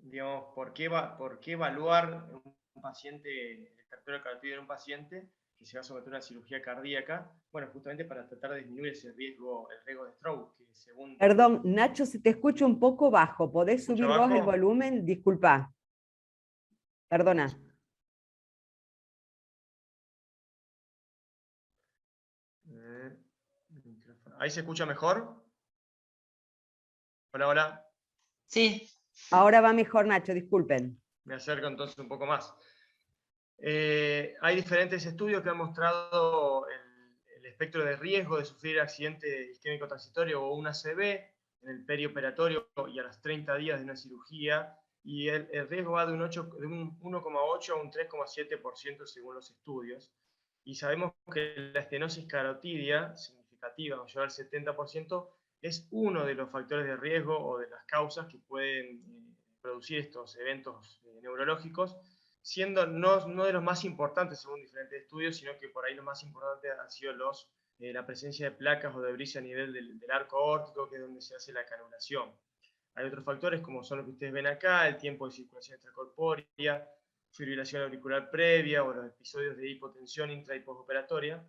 digamos, ¿por qué evaluar un paciente, el territorio carotidio en un paciente que se va a someter a una cirugía cardíaca? Bueno, justamente para tratar de disminuir ese riesgo, el riesgo de stroke, que según... Perdón, Nacho, se te escucha un poco bajo. ¿Podés subir vos el volumen? Disculpa. Perdona. ¿Ahí se escucha mejor? Hola, hola. Sí. Ahora va mejor, Nacho, disculpen. Me acerco entonces un poco más. Hay diferentes estudios que han mostrado el espectro de riesgo de sufrir accidente isquémico transitorio o un ACV en el perioperatorio y a los 30 días de una cirugía, y el riesgo va de un 1,8 a un 3,7% según los estudios. Y sabemos que la estenosis carotidia significativa, mayor al 70%, es uno de los factores de riesgo o de las causas que pueden producir estos eventos neurológicos, siendo no de los más importantes según diferentes estudios, sino que por ahí los más importantes han sido los la presencia de placas o debris a nivel del arco aórtico, que es donde se hace la canulación. Hay otros factores como son los que ustedes ven acá, el tiempo de circulación extracorpórea, fibrilación auricular previa o los episodios de hipotensión intra y postoperatoria,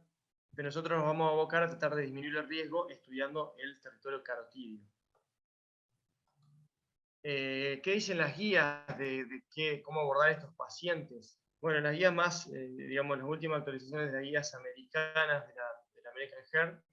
pero nosotros nos vamos a abocar a tratar de disminuir el riesgo estudiando el territorio carotidio. ¿Qué dicen las guías de cómo abordar estos pacientes? Bueno, las guías más, digamos, las últimas actualizaciones de las guías americanas de la American Heart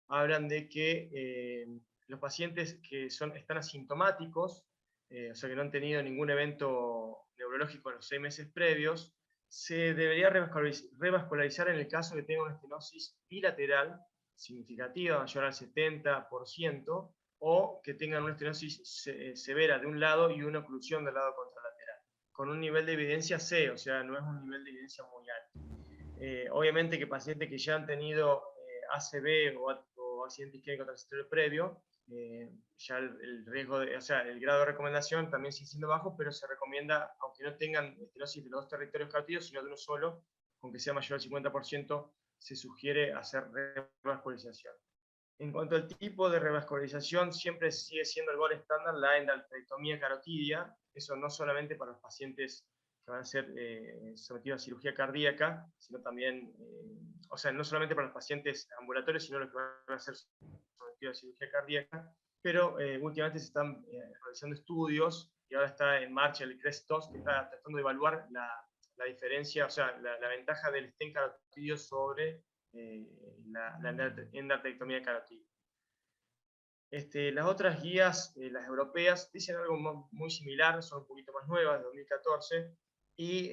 hablan de que los pacientes que están asintomáticos, o sea que no han tenido ningún evento neurológico en los 6 meses previos, se debería revascularizar en el caso que tenga una estenosis bilateral significativa, mayor al 70%, o que tengan una estenosis severa de un lado y una oclusión del lado contralateral, con un nivel de evidencia C, o sea, no es un nivel de evidencia muy alto. Obviamente que pacientes que ya han tenido ACV o accidente isquémico transitorio previo, ya el riesgo, o sea, el grado de recomendación también sigue siendo bajo, pero se recomienda, aunque no tengan estenosis de los dos territorios carotidios, sino de uno solo, aunque sea mayor al 50%, se sugiere hacer revascularización. En cuanto al tipo de revascularización, siempre sigue siendo el gol estándar la endarterectomía carotidia, eso no solamente para los pacientes que van a ser sometidos a cirugía cardíaca, sino también, o sea, no solamente para los pacientes ambulatorios, sino los que van a ser sometidos a cirugía cardíaca, pero últimamente se están realizando estudios, y ahora está en marcha el CREST-2, que está tratando de evaluar la diferencia, o sea, la ventaja del stent carotidio sobre la endarterectomía carotidia. Las otras guías, las europeas, dicen algo muy similar, son un poquito más nuevas, de 2014, y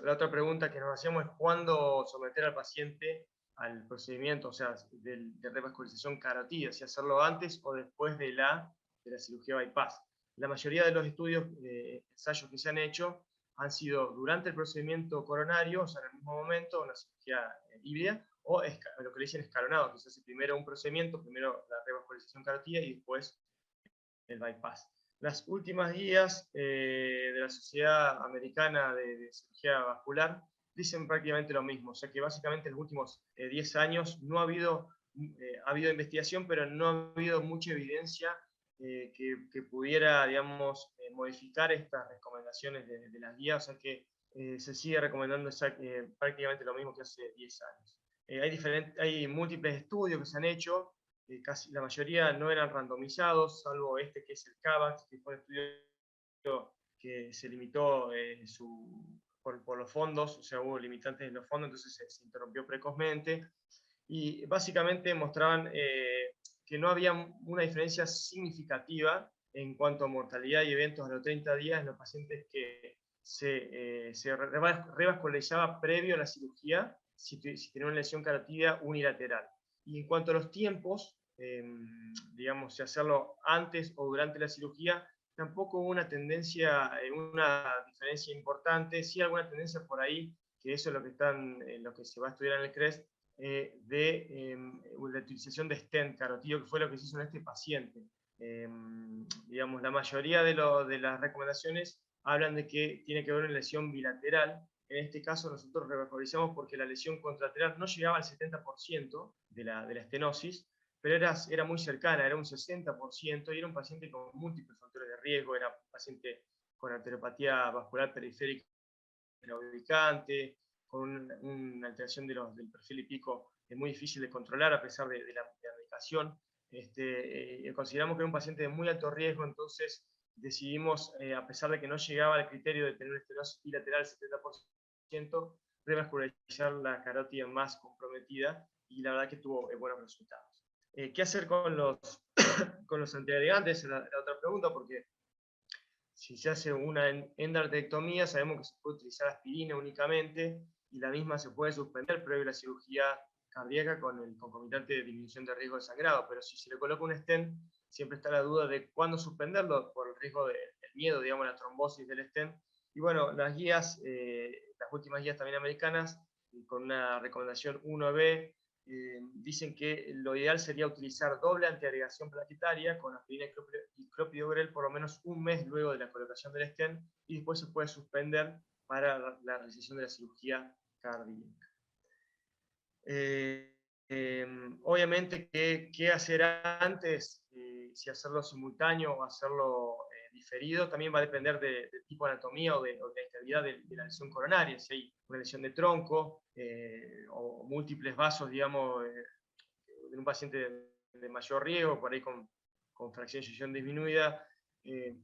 la otra pregunta que nos hacemos es cuándo someter al paciente al procedimiento, o sea, de revascularización carotidia, si hacerlo antes o después de la cirugía bypass. La mayoría de los estudios, ensayos que se han hecho, han sido durante el procedimiento coronario, o sea, en el mismo momento, una cirugía híbrida, o lo que le dicen escalonado, que se hace primero un procedimiento, primero la revascularización carotidia y después el bypass. Las últimas guías de la Sociedad Americana de Cirugía Vascular dicen prácticamente lo mismo, o sea que básicamente en los últimos 10 años no ha habido investigación, pero no ha habido mucha evidencia que pudiera, digamos, modificar estas recomendaciones de las guías, o sea que se sigue recomendando prácticamente lo mismo que hace 10 años. Hay múltiples estudios que se han hecho, casi la mayoría no eran randomizados, salvo este que es el CAVAX, que fue un estudio que se limitó por los fondos, o sea, hubo limitantes en los fondos, entonces se interrumpió precozmente, y básicamente mostraban que no había una diferencia significativa en cuanto a mortalidad y eventos a los 30 días en los pacientes que se revascularizaba previo a la cirugía, si tenía una lesión carotidia unilateral. Y en cuanto a los tiempos, digamos, si hacerlo antes o durante la cirugía, tampoco hubo una tendencia, una diferencia importante, sí alguna tendencia por ahí, que eso es lo que se va a estudiar en el CREST, de la utilización de stent carotidio, que fue lo que se hizo en este paciente. Digamos, la mayoría de las recomendaciones hablan de que tiene que haber una lesión bilateral. En este caso nosotros revascularizamos porque la lesión contralateral no llegaba al 70% de la estenosis, pero era muy cercana, era un 60%, y era un paciente con múltiples factores de riesgo, era un paciente con arteriopatía vascular periférica claudicante, con una alteración del perfil lipídico muy difícil de controlar a pesar de la medicación. Consideramos que era un paciente de muy alto riesgo, entonces decidimos, a pesar de que no llegaba al criterio de tener una estenosis bilateral 70%, revascularizar la carótida más comprometida, y la verdad que tuvo buenos resultados. ¿Qué hacer con con los antiagregantes? Es la otra pregunta, porque si se hace una endarterectomía, sabemos que se puede utilizar aspirina únicamente, y la misma se puede suspender previo a la cirugía cardíaca con el concomitante de disminución de riesgo de sangrado, pero si se le coloca un stent, siempre está la duda de cuándo suspenderlo por el riesgo del miedo, digamos, a la trombosis del stent. Y bueno, las últimas guías también americanas, con una recomendación 1B, dicen que lo ideal sería utilizar doble antiagregación plaquetaria con aspirina y clopidogrel por lo menos un mes luego de la colocación del stent, y después se puede suspender para la realización de la cirugía cardíaca. Obviamente, ¿qué hacer antes? Si hacerlo simultáneo o hacerlo diferido, también va a depender del tipo de anatomía o de la estabilidad de la lesión coronaria. Si hay una lesión de tronco o múltiples vasos, digamos, en un paciente de mayor riesgo, por ahí con fracción de eyección disminuida,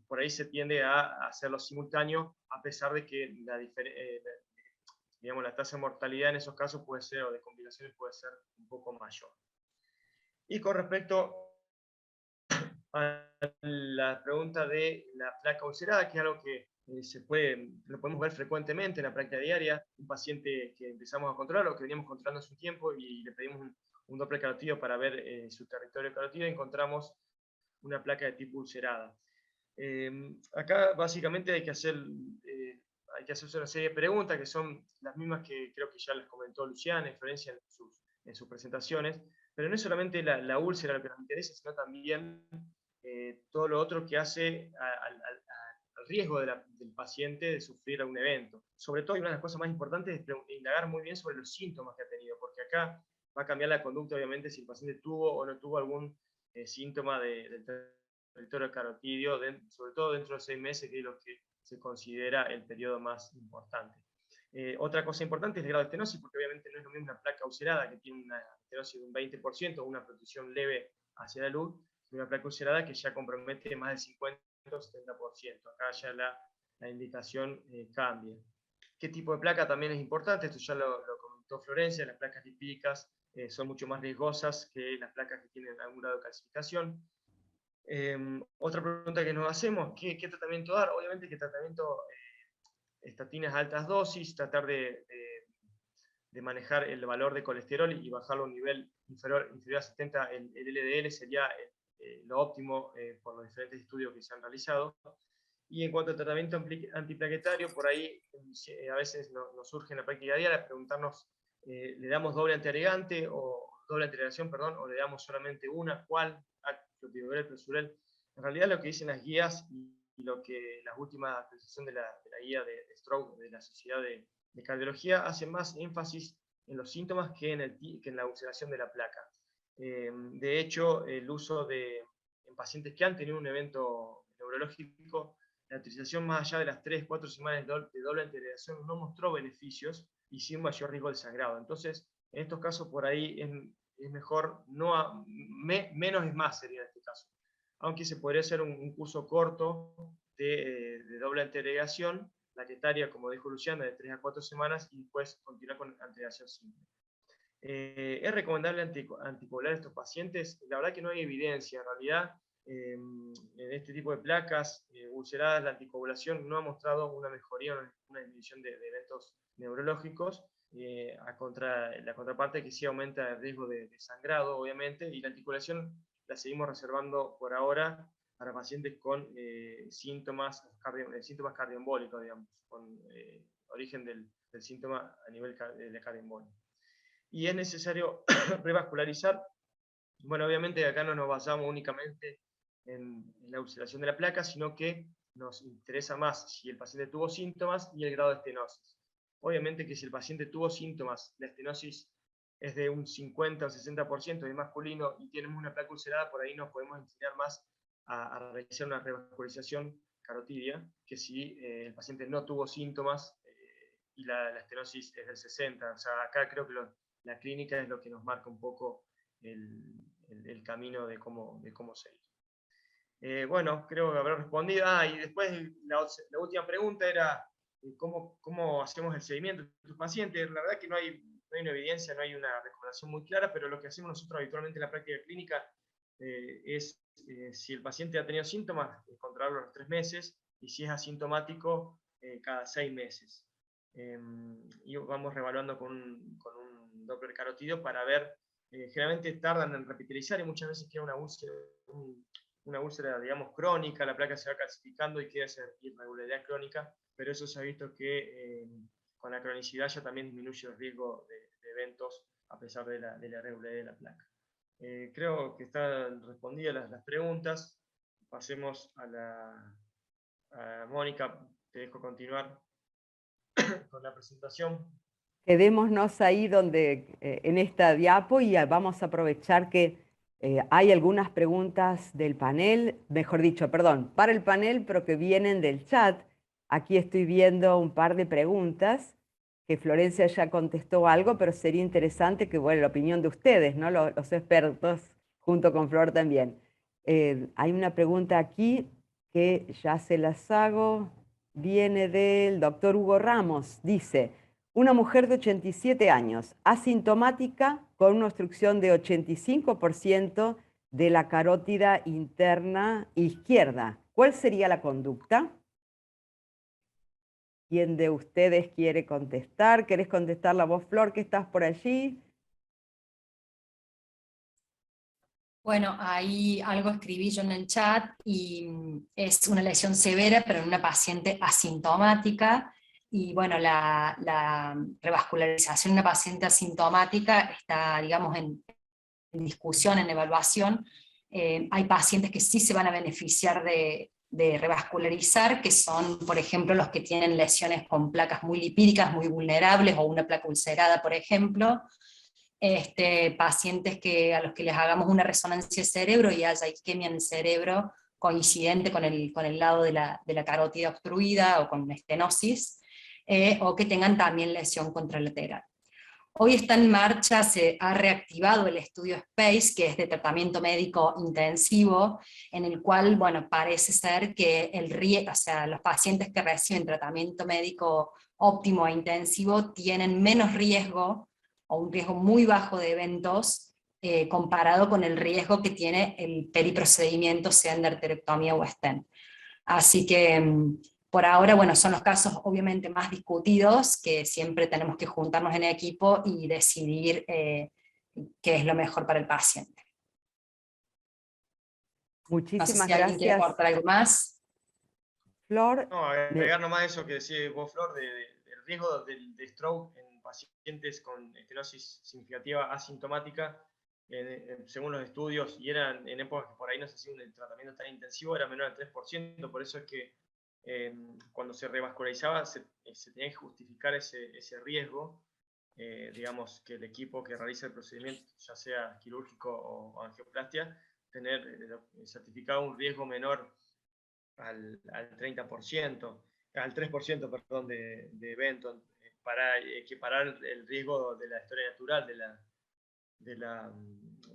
por ahí se tiende a hacerlo simultáneo, a pesar de que digamos, la tasa de mortalidad en esos casos puede ser, o de complicaciones puede ser un poco mayor. Y con respecto a la pregunta de la placa ulcerada, que es algo que lo podemos ver frecuentemente en la práctica diaria, un paciente que empezamos a controlar o que veníamos controlando hace un tiempo y le pedimos un Doppler carotídeo para ver su territorio carotídeo, encontramos una placa de tipo ulcerada. Acá básicamente hay que hacerse una serie de preguntas que son las mismas que creo que ya les comentó Luciana y Florencia en sus presentaciones, pero no es solamente la úlcera lo que nos interesa, sino también todo lo otro que hace al riesgo del paciente de sufrir algún evento. Sobre todo, y una de las cosas más importantes es indagar muy bien sobre los síntomas que ha tenido, porque acá va a cambiar la conducta, obviamente, si el paciente tuvo o no tuvo algún síntoma del territorio carotídeo, sobre todo dentro de 6 meses, que es lo que se considera el periodo más importante. Otra cosa importante es el grado de estenosis, porque obviamente no es lo mismo una placa ulcerada que tiene una estenosis de un 20% o una protrusión leve hacia la luz, que una placa ulcerada que ya compromete más del 50 o 70%. Acá ya la indicación cambia. ¿Qué tipo de placa también es importante? Esto ya lo comentó Florencia, las placas lipídicas son mucho más riesgosas que las placas que tienen algún grado de calcificación. Otra pregunta que nos hacemos, ¿qué tratamiento dar? Obviamente que tratamiento, estatinas a altas dosis, tratar de manejar el valor de colesterol y bajarlo a un nivel inferior a 70, el LDL sería lo óptimo por los diferentes estudios que se han realizado. Y en cuanto al tratamiento antiplaquetario, por ahí a veces nos surge en la práctica diaria preguntarnos, ¿le damos doble antiagregante o doble antiagregación, perdón, o le damos solamente una? ¿Cuál? Clopidogrel, Presurel. En realidad lo que dicen las guías y lo que la última actualización de la guía de stroke de la Sociedad de Cardiología hace más énfasis en los síntomas que en la ulceración de la placa. De hecho, el uso en pacientes que han tenido un evento neurológico, la utilización más allá de las 3-4 semanas de doble antiagregación no mostró beneficios y sí un mayor riesgo de sangrado. Entonces, en estos casos por ahí es mejor, menos es más sería en este caso. Aunque se podría hacer un curso corto de doble antiagregación, plaquetaria, como dijo Luciana, de 3 a 4 semanas y después continuar con antiagregación simple. ¿Es recomendable anticoagular a estos pacientes? La verdad que no hay evidencia. En realidad, en este tipo de placas ulceradas, la anticoagulación no ha mostrado una mejoría, una disminución de eventos neurológicos, la contraparte que sí aumenta el riesgo de sangrado, obviamente, y la anticoagulación la seguimos reservando por ahora para pacientes con síntomas cardioembólicos, digamos, con origen del síntoma a nivel de cardioembolia. Y es necesario revascularizar. Bueno, obviamente acá no nos basamos únicamente en la ulceración de la placa, sino que nos interesa más si el paciente tuvo síntomas y el grado de estenosis. Obviamente que si el paciente tuvo síntomas, la estenosis es de un 50 o 60% de masculino y tenemos una placa ulcerada, por ahí nos podemos inclinar más a realizar una revascularización carotidia, que si el paciente no tuvo síntomas y la estenosis es del 60. O sea, acá creo que la clínica es lo que nos marca un poco el camino de cómo seguir. Bueno, creo que habré respondido. Y después la última pregunta era ¿cómo hacemos el seguimiento de tus pacientes? La verdad que no hay una evidencia, no hay una recomendación muy clara, pero lo que hacemos nosotros habitualmente en la práctica clínica es, si el paciente ha tenido síntomas, controlarlo a los 3 meses, y si es asintomático, cada 6 meses. Y vamos reevaluando con un Doppler carotídeo para ver, generalmente tardan en repitalizar y muchas veces queda una úlcera, digamos, crónica, la placa se va calcificando y queda esa irregularidad crónica, pero eso se ha visto que con la cronicidad ya también disminuye el riesgo de eventos a pesar de la irregularidad de la placa. Creo que están respondidas las preguntas. Pasemos a Mónica, te dejo continuar con la presentación. Quedémonos ahí donde, en esta diapo, y vamos a aprovechar que hay algunas preguntas del panel, mejor dicho, perdón, para el panel, pero que vienen del chat. Aquí estoy viendo un par de preguntas que Florencia ya contestó algo, pero sería interesante que, bueno, la opinión de ustedes, ¿no? Los expertos, junto con Flor también. Hay una pregunta aquí que ya se las hago, viene del doctor Hugo Ramos, dice: una mujer de 87 años, asintomática, con una obstrucción de 85% de la carótida interna izquierda. ¿Cuál sería la conducta? ¿Quién de ustedes quiere contestar? ¿Querés contestar la voz, Flor, que estás por allí? Bueno, ahí algo escribí yo en el chat y es una lesión severa, pero en una paciente asintomática. Y bueno, la revascularización en una paciente asintomática está, digamos, en discusión, en evaluación. Hay pacientes que sí se van a beneficiar de revascularizar, que son, por ejemplo, los que tienen lesiones con placas muy lipídicas, muy vulnerables, o una placa ulcerada, por ejemplo. Pacientes a los que les hagamos una resonancia de cerebro y haya isquemia en el cerebro coincidente con el lado de la carótida obstruida o con estenosis, o que tengan también lesión contralateral. Hoy está en marcha, se ha reactivado el estudio SPACE, que es de tratamiento médico intensivo, en el cual, bueno, parece ser que los pacientes que reciben tratamiento médico óptimo e intensivo tienen menos riesgo, o un riesgo muy bajo de eventos, comparado con el riesgo que tiene el periprocedimiento, sea en arterectomía o stent. Así que por ahora, bueno, son los casos obviamente más discutidos, que siempre tenemos que juntarnos en equipo y decidir qué es lo mejor para el paciente. No sé Muchísimas si alguien quiere gracias, aportar algo más. Flor. No, agregar nomás eso que decía vos, Flor, del riesgo de stroke en pacientes con estenosis significativa asintomática, según los estudios, y eran en épocas que por ahí no se hacía un tratamiento tan intensivo, era menor al 3%, por eso es que cuando se revascularizaba se tenía que justificar ese riesgo, digamos, que el equipo que realiza el procedimiento, ya sea quirúrgico o angioplastia, tener certificado un riesgo menor al 30%, al 3%, perdón, de evento, para equiparar el riesgo de la historia natural de la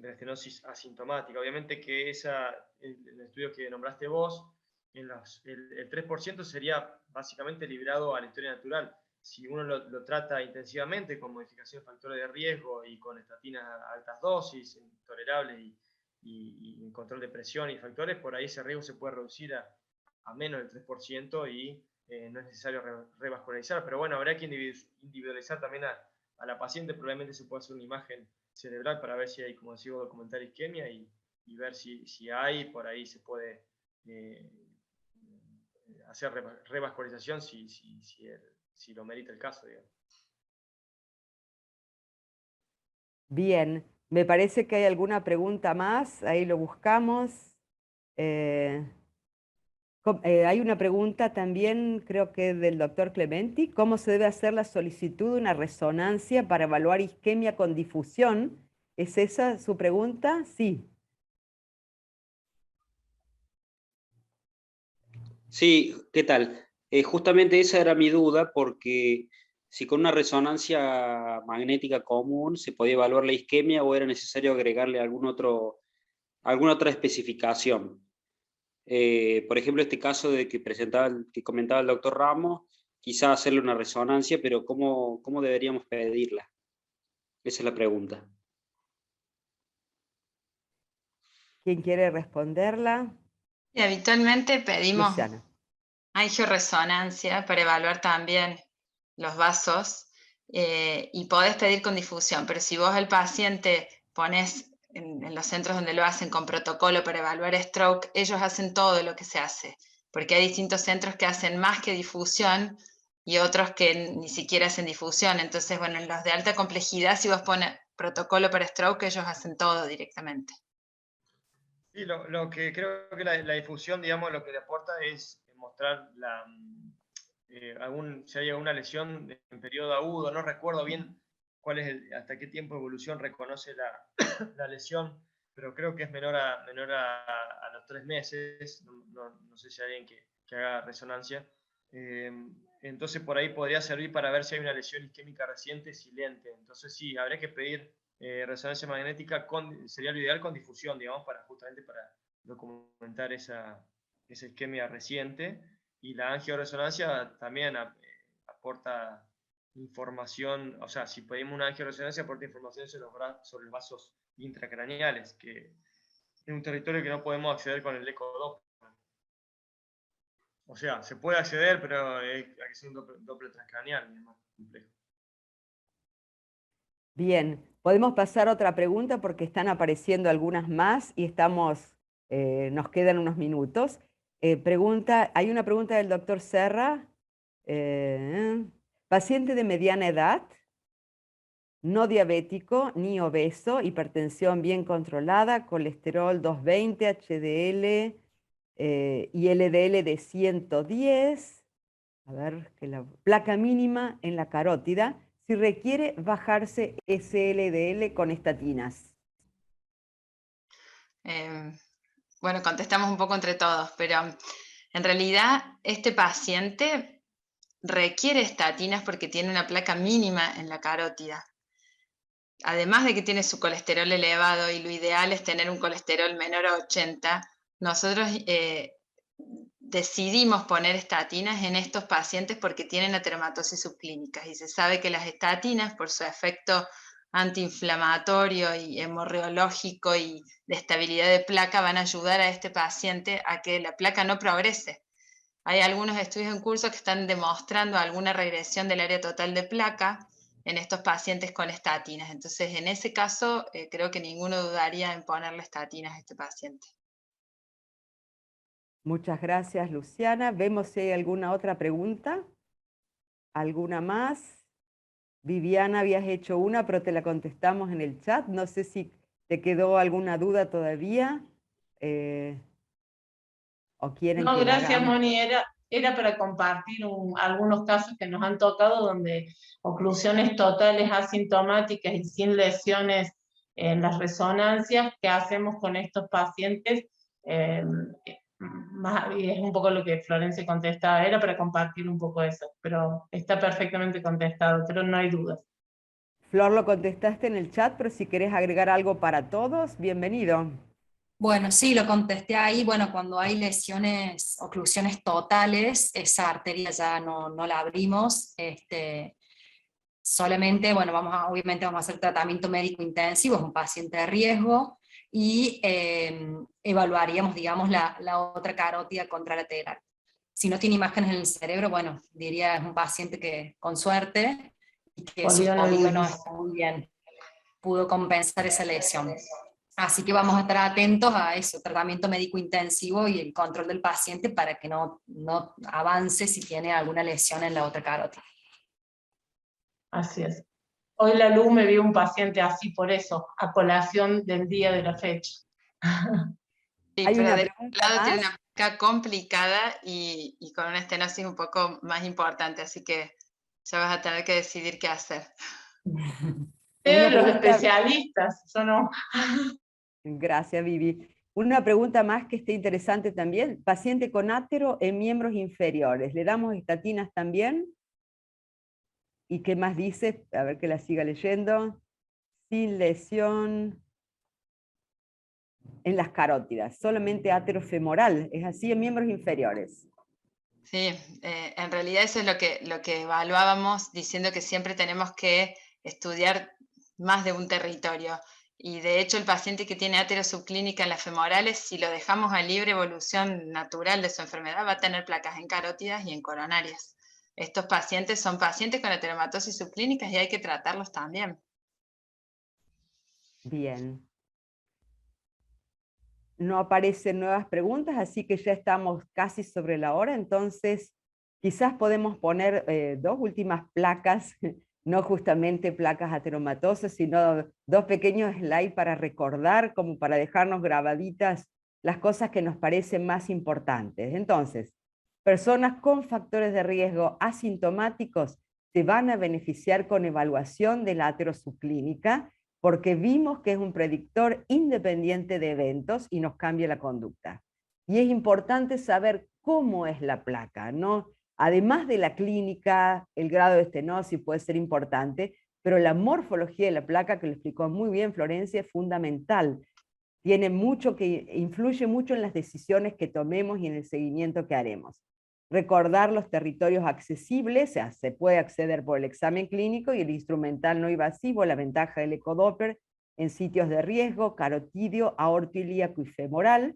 estenosis asintomática. Obviamente que el estudio que nombraste vos, el 3% sería básicamente librado a la historia natural. Si uno lo trata intensivamente con modificación de factores de riesgo y con estatinas a altas dosis, tolerables y control de presión y factores, por ahí ese riesgo se puede reducir a menos del 3% y no es necesario revascularizar. Pero bueno, habrá que individualizar también a la paciente. Probablemente se puede hacer una imagen cerebral para ver si hay, como decía, documentar isquemia y ver si hay, por ahí se puede hacer revascularización si lo merita el caso, digamos. Bien, me parece que hay alguna pregunta más, ahí lo buscamos. Hay una pregunta también, creo que del doctor Clementi: ¿cómo se debe hacer la solicitud de una resonancia para evaluar isquemia con difusión? ¿Es esa su pregunta? Sí. Sí, ¿qué tal? Justamente esa era mi duda, porque si con una resonancia magnética común se podía evaluar la isquemia o era necesario agregarle alguna otra especificación. Por ejemplo, este caso de que comentaba el doctor Ramos, quizá hacerle una resonancia, pero ¿cómo deberíamos pedirla? Esa es la pregunta. ¿Quién quiere responderla? Y habitualmente pedimos Luciana. angioresonancia para evaluar también los vasos, y podés pedir con difusión, pero si vos al paciente pones en los centros donde lo hacen con protocolo para evaluar stroke, ellos hacen todo lo que se hace, porque hay distintos centros que hacen más que difusión y otros que ni siquiera hacen difusión. Entonces, bueno, en los de alta complejidad, si vos pones protocolo para stroke, ellos hacen todo directamente. Sí, lo que creo que la difusión, digamos, lo que le aporta es mostrar si hay alguna lesión en periodo agudo, no recuerdo bien hasta qué tiempo de evolución reconoce la lesión, pero creo que es menor a los 3 meses, no sé si hay alguien que haga resonancia. Entonces por ahí podría servir para ver si hay una lesión isquémica reciente silente. Entonces sí, habría que pedir resonancia magnética, sería lo ideal con difusión, digamos, justamente para documentar esa isquemia reciente. Y la angioresonancia también aporta información, o sea, si pedimos una angioresonancia aporta información sobre los vasos intracraneales, que es un territorio que no podemos acceder con el ecodoppler. O sea, se puede acceder, pero hay que hacer un doppler transcraneal, es más complejo. Bien, podemos pasar a otra pregunta porque están apareciendo algunas más y nos quedan unos minutos. Hay una pregunta del doctor Serra. Paciente de mediana edad, no diabético ni obeso, hipertensión bien controlada, colesterol 220, HDL y LDL de 110. A ver, que la placa mínima en la carótida, si requiere bajarse ese LDL con estatinas. Bueno, contestamos un poco entre todos, pero en realidad este paciente requiere estatinas porque tiene una placa mínima en la carótida. Además de que tiene su colesterol elevado y lo ideal es tener un colesterol menor a 80, nosotros decidimos poner estatinas en estos pacientes porque tienen ateromatosis subclínicas y se sabe que las estatinas, por su efecto antiinflamatorio y hemorreológico y de estabilidad de placa, van a ayudar a este paciente a que la placa no progrese. Hay algunos estudios en curso que están demostrando alguna regresión del área total de placa en estos pacientes con estatinas. Entonces, en ese caso, creo que ninguno dudaría en ponerle estatinas a este paciente. Muchas gracias, Luciana. Vemos si hay alguna otra pregunta. ¿Alguna más? Viviana, habías hecho una, pero te la contestamos en el chat. No sé si te quedó alguna duda todavía. ¿O quieren No, que la gracias, hagamos? Moni. Era para compartir algunos casos que nos han tocado donde oclusiones totales asintomáticas y sin lesiones en las resonancias que hacemos con estos pacientes. Y es un poco lo que Florencia contestaba, era para compartir un poco eso, pero está perfectamente contestado, pero no hay dudas. Flor, lo contestaste en el chat, pero si querés agregar algo para todos, bienvenido. Bueno, sí, lo contesté ahí. Bueno, cuando hay lesiones, oclusiones totales, esa arteria ya no la abrimos. Solamente, bueno, obviamente vamos a hacer tratamiento médico intensivo, es un paciente de riesgo, y evaluaríamos, digamos, la otra carótida contralateral. Si no tiene imágenes en el cerebro, bueno, diría es un paciente que con suerte y que su polígono está muy bien, pudo compensar esa lesión. Así que vamos a estar atentos a eso, tratamiento médico intensivo y el control del paciente para que no avance si tiene alguna lesión en la otra carótida. Así es. Hoy la luz me vio un paciente así, por eso, a colación del día de la fecha. Sí, ¿Hay pero una del pregunta lado más? tiene una placa complicada y con una estenosis un poco más importante, así que ya vas a tener que decidir qué hacer. Los especialistas, yo no. Gracias, Vivi. Una pregunta más que esté interesante también. Paciente con átero en miembros inferiores. ¿Le damos estatinas también? ¿Y qué más dice? A ver que la siga leyendo. Sin lesión en las carótidas. Solamente áterofemoral. ¿Es así en miembros inferiores? Sí, en realidad eso es lo que evaluábamos, diciendo que siempre tenemos que estudiar más de un territorio. Y de hecho el paciente que tiene átero subclínica en las femorales, si lo dejamos a libre evolución natural de su enfermedad, va a tener placas en carótidas y en coronarias. Estos pacientes son pacientes con ateromatosis subclínicas y hay que tratarlos también. Bien. No aparecen nuevas preguntas, así que ya estamos casi sobre la hora, entonces quizás podemos poner dos últimas placas, no justamente placas ateromatosas, sino dos pequeños slides para recordar, como para dejarnos grabaditas las cosas que nos parecen más importantes. Entonces, Personas con factores de riesgo asintomáticos se van a beneficiar con evaluación de la aterosubclínica porque vimos que es un predictor independiente de eventos y nos cambia la conducta. Y es importante saber cómo es la placa, ¿no? Además de la clínica, el grado de estenosis puede ser importante, pero la morfología de la placa, que lo explicó muy bien Florencia, es fundamental. Tiene mucho que influye mucho en las decisiones que tomemos y en el seguimiento que haremos. Recordar los territorios accesibles, o sea, se puede acceder por el examen clínico y el instrumental no invasivo, la ventaja del ecodoppler en sitios de riesgo, carotidio, aortoilíaco y femoral,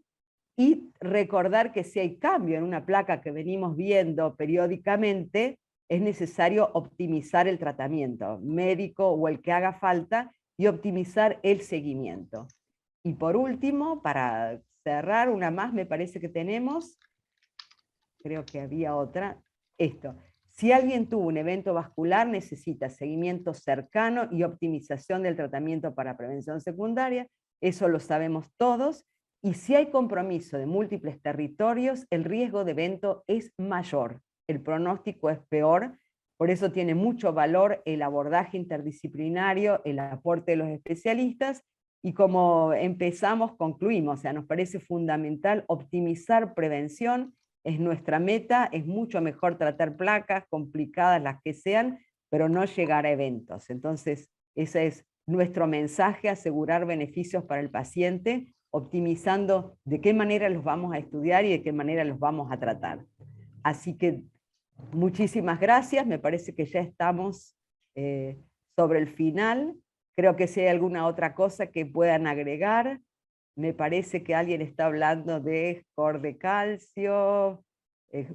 y recordar que si hay cambio en una placa que venimos viendo periódicamente, es necesario optimizar el tratamiento médico o el que haga falta y optimizar el seguimiento. Y por último, para cerrar, una más me parece que tenemos, creo que había otra, esto. Si alguien tuvo un evento vascular, necesita seguimiento cercano y optimización del tratamiento para prevención secundaria, eso lo sabemos todos, y si hay compromiso de múltiples territorios, el riesgo de evento es mayor, el pronóstico es peor, por eso tiene mucho valor el abordaje interdisciplinario, el aporte de los especialistas, y como empezamos, concluimos, o sea, nos parece fundamental optimizar prevención, es nuestra meta, es mucho mejor tratar placas, complicadas las que sean, pero no llegar a eventos. Entonces, ese es nuestro mensaje, asegurar beneficios para el paciente, optimizando de qué manera los vamos a estudiar y de qué manera los vamos a tratar. Así que muchísimas gracias, me parece que ya estamos sobre el final. Creo que si hay alguna otra cosa que puedan agregar, me parece que alguien está hablando de score de calcio.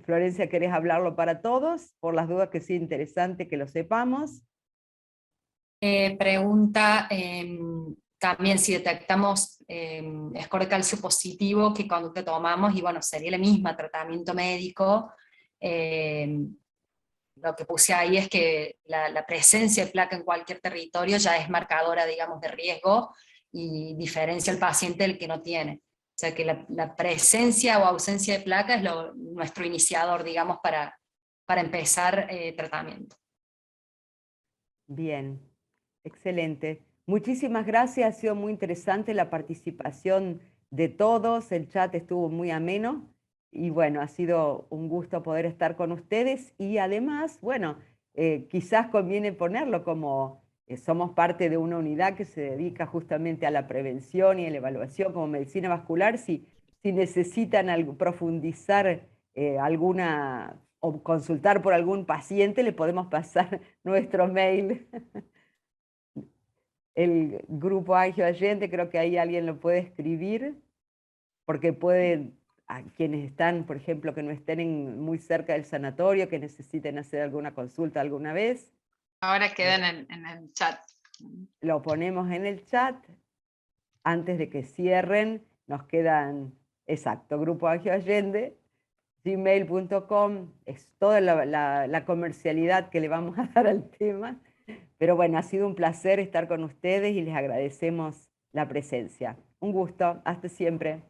Florencia, ¿querés hablarlo para todos? Por las dudas que sea interesante que lo sepamos. Pregunta también si detectamos score de calcio positivo, qué conducta tomamos, y bueno, sería la misma, tratamiento médico. Lo que puse ahí es que la presencia de placa en cualquier territorio ya es marcadora, digamos, de riesgo y diferencia al paciente del que no tiene. O sea que la presencia o ausencia de placa es nuestro iniciador, digamos, para empezar tratamiento. Bien, excelente. Muchísimas gracias, ha sido muy interesante la participación de todos, el chat estuvo muy ameno. Y bueno, ha sido un gusto poder estar con ustedes y además, bueno, quizás conviene ponerlo como somos parte de una unidad que se dedica justamente a la prevención y a la evaluación como medicina vascular. Si necesitan profundizar alguna o consultar por algún paciente, le podemos pasar nuestro mail. El grupo Angio Allende, creo que ahí alguien lo puede escribir, porque pueden... a quienes están, por ejemplo, que no estén muy cerca del sanatorio, que necesiten hacer alguna consulta alguna vez. Ahora queda en el chat. Lo ponemos en el chat. Antes de que cierren, nos quedan, exacto, Grupo Angio Allende, gmail.com, es toda la comercialidad que le vamos a dar al tema. Pero bueno, ha sido un placer estar con ustedes y les agradecemos la presencia. Un gusto, hasta siempre.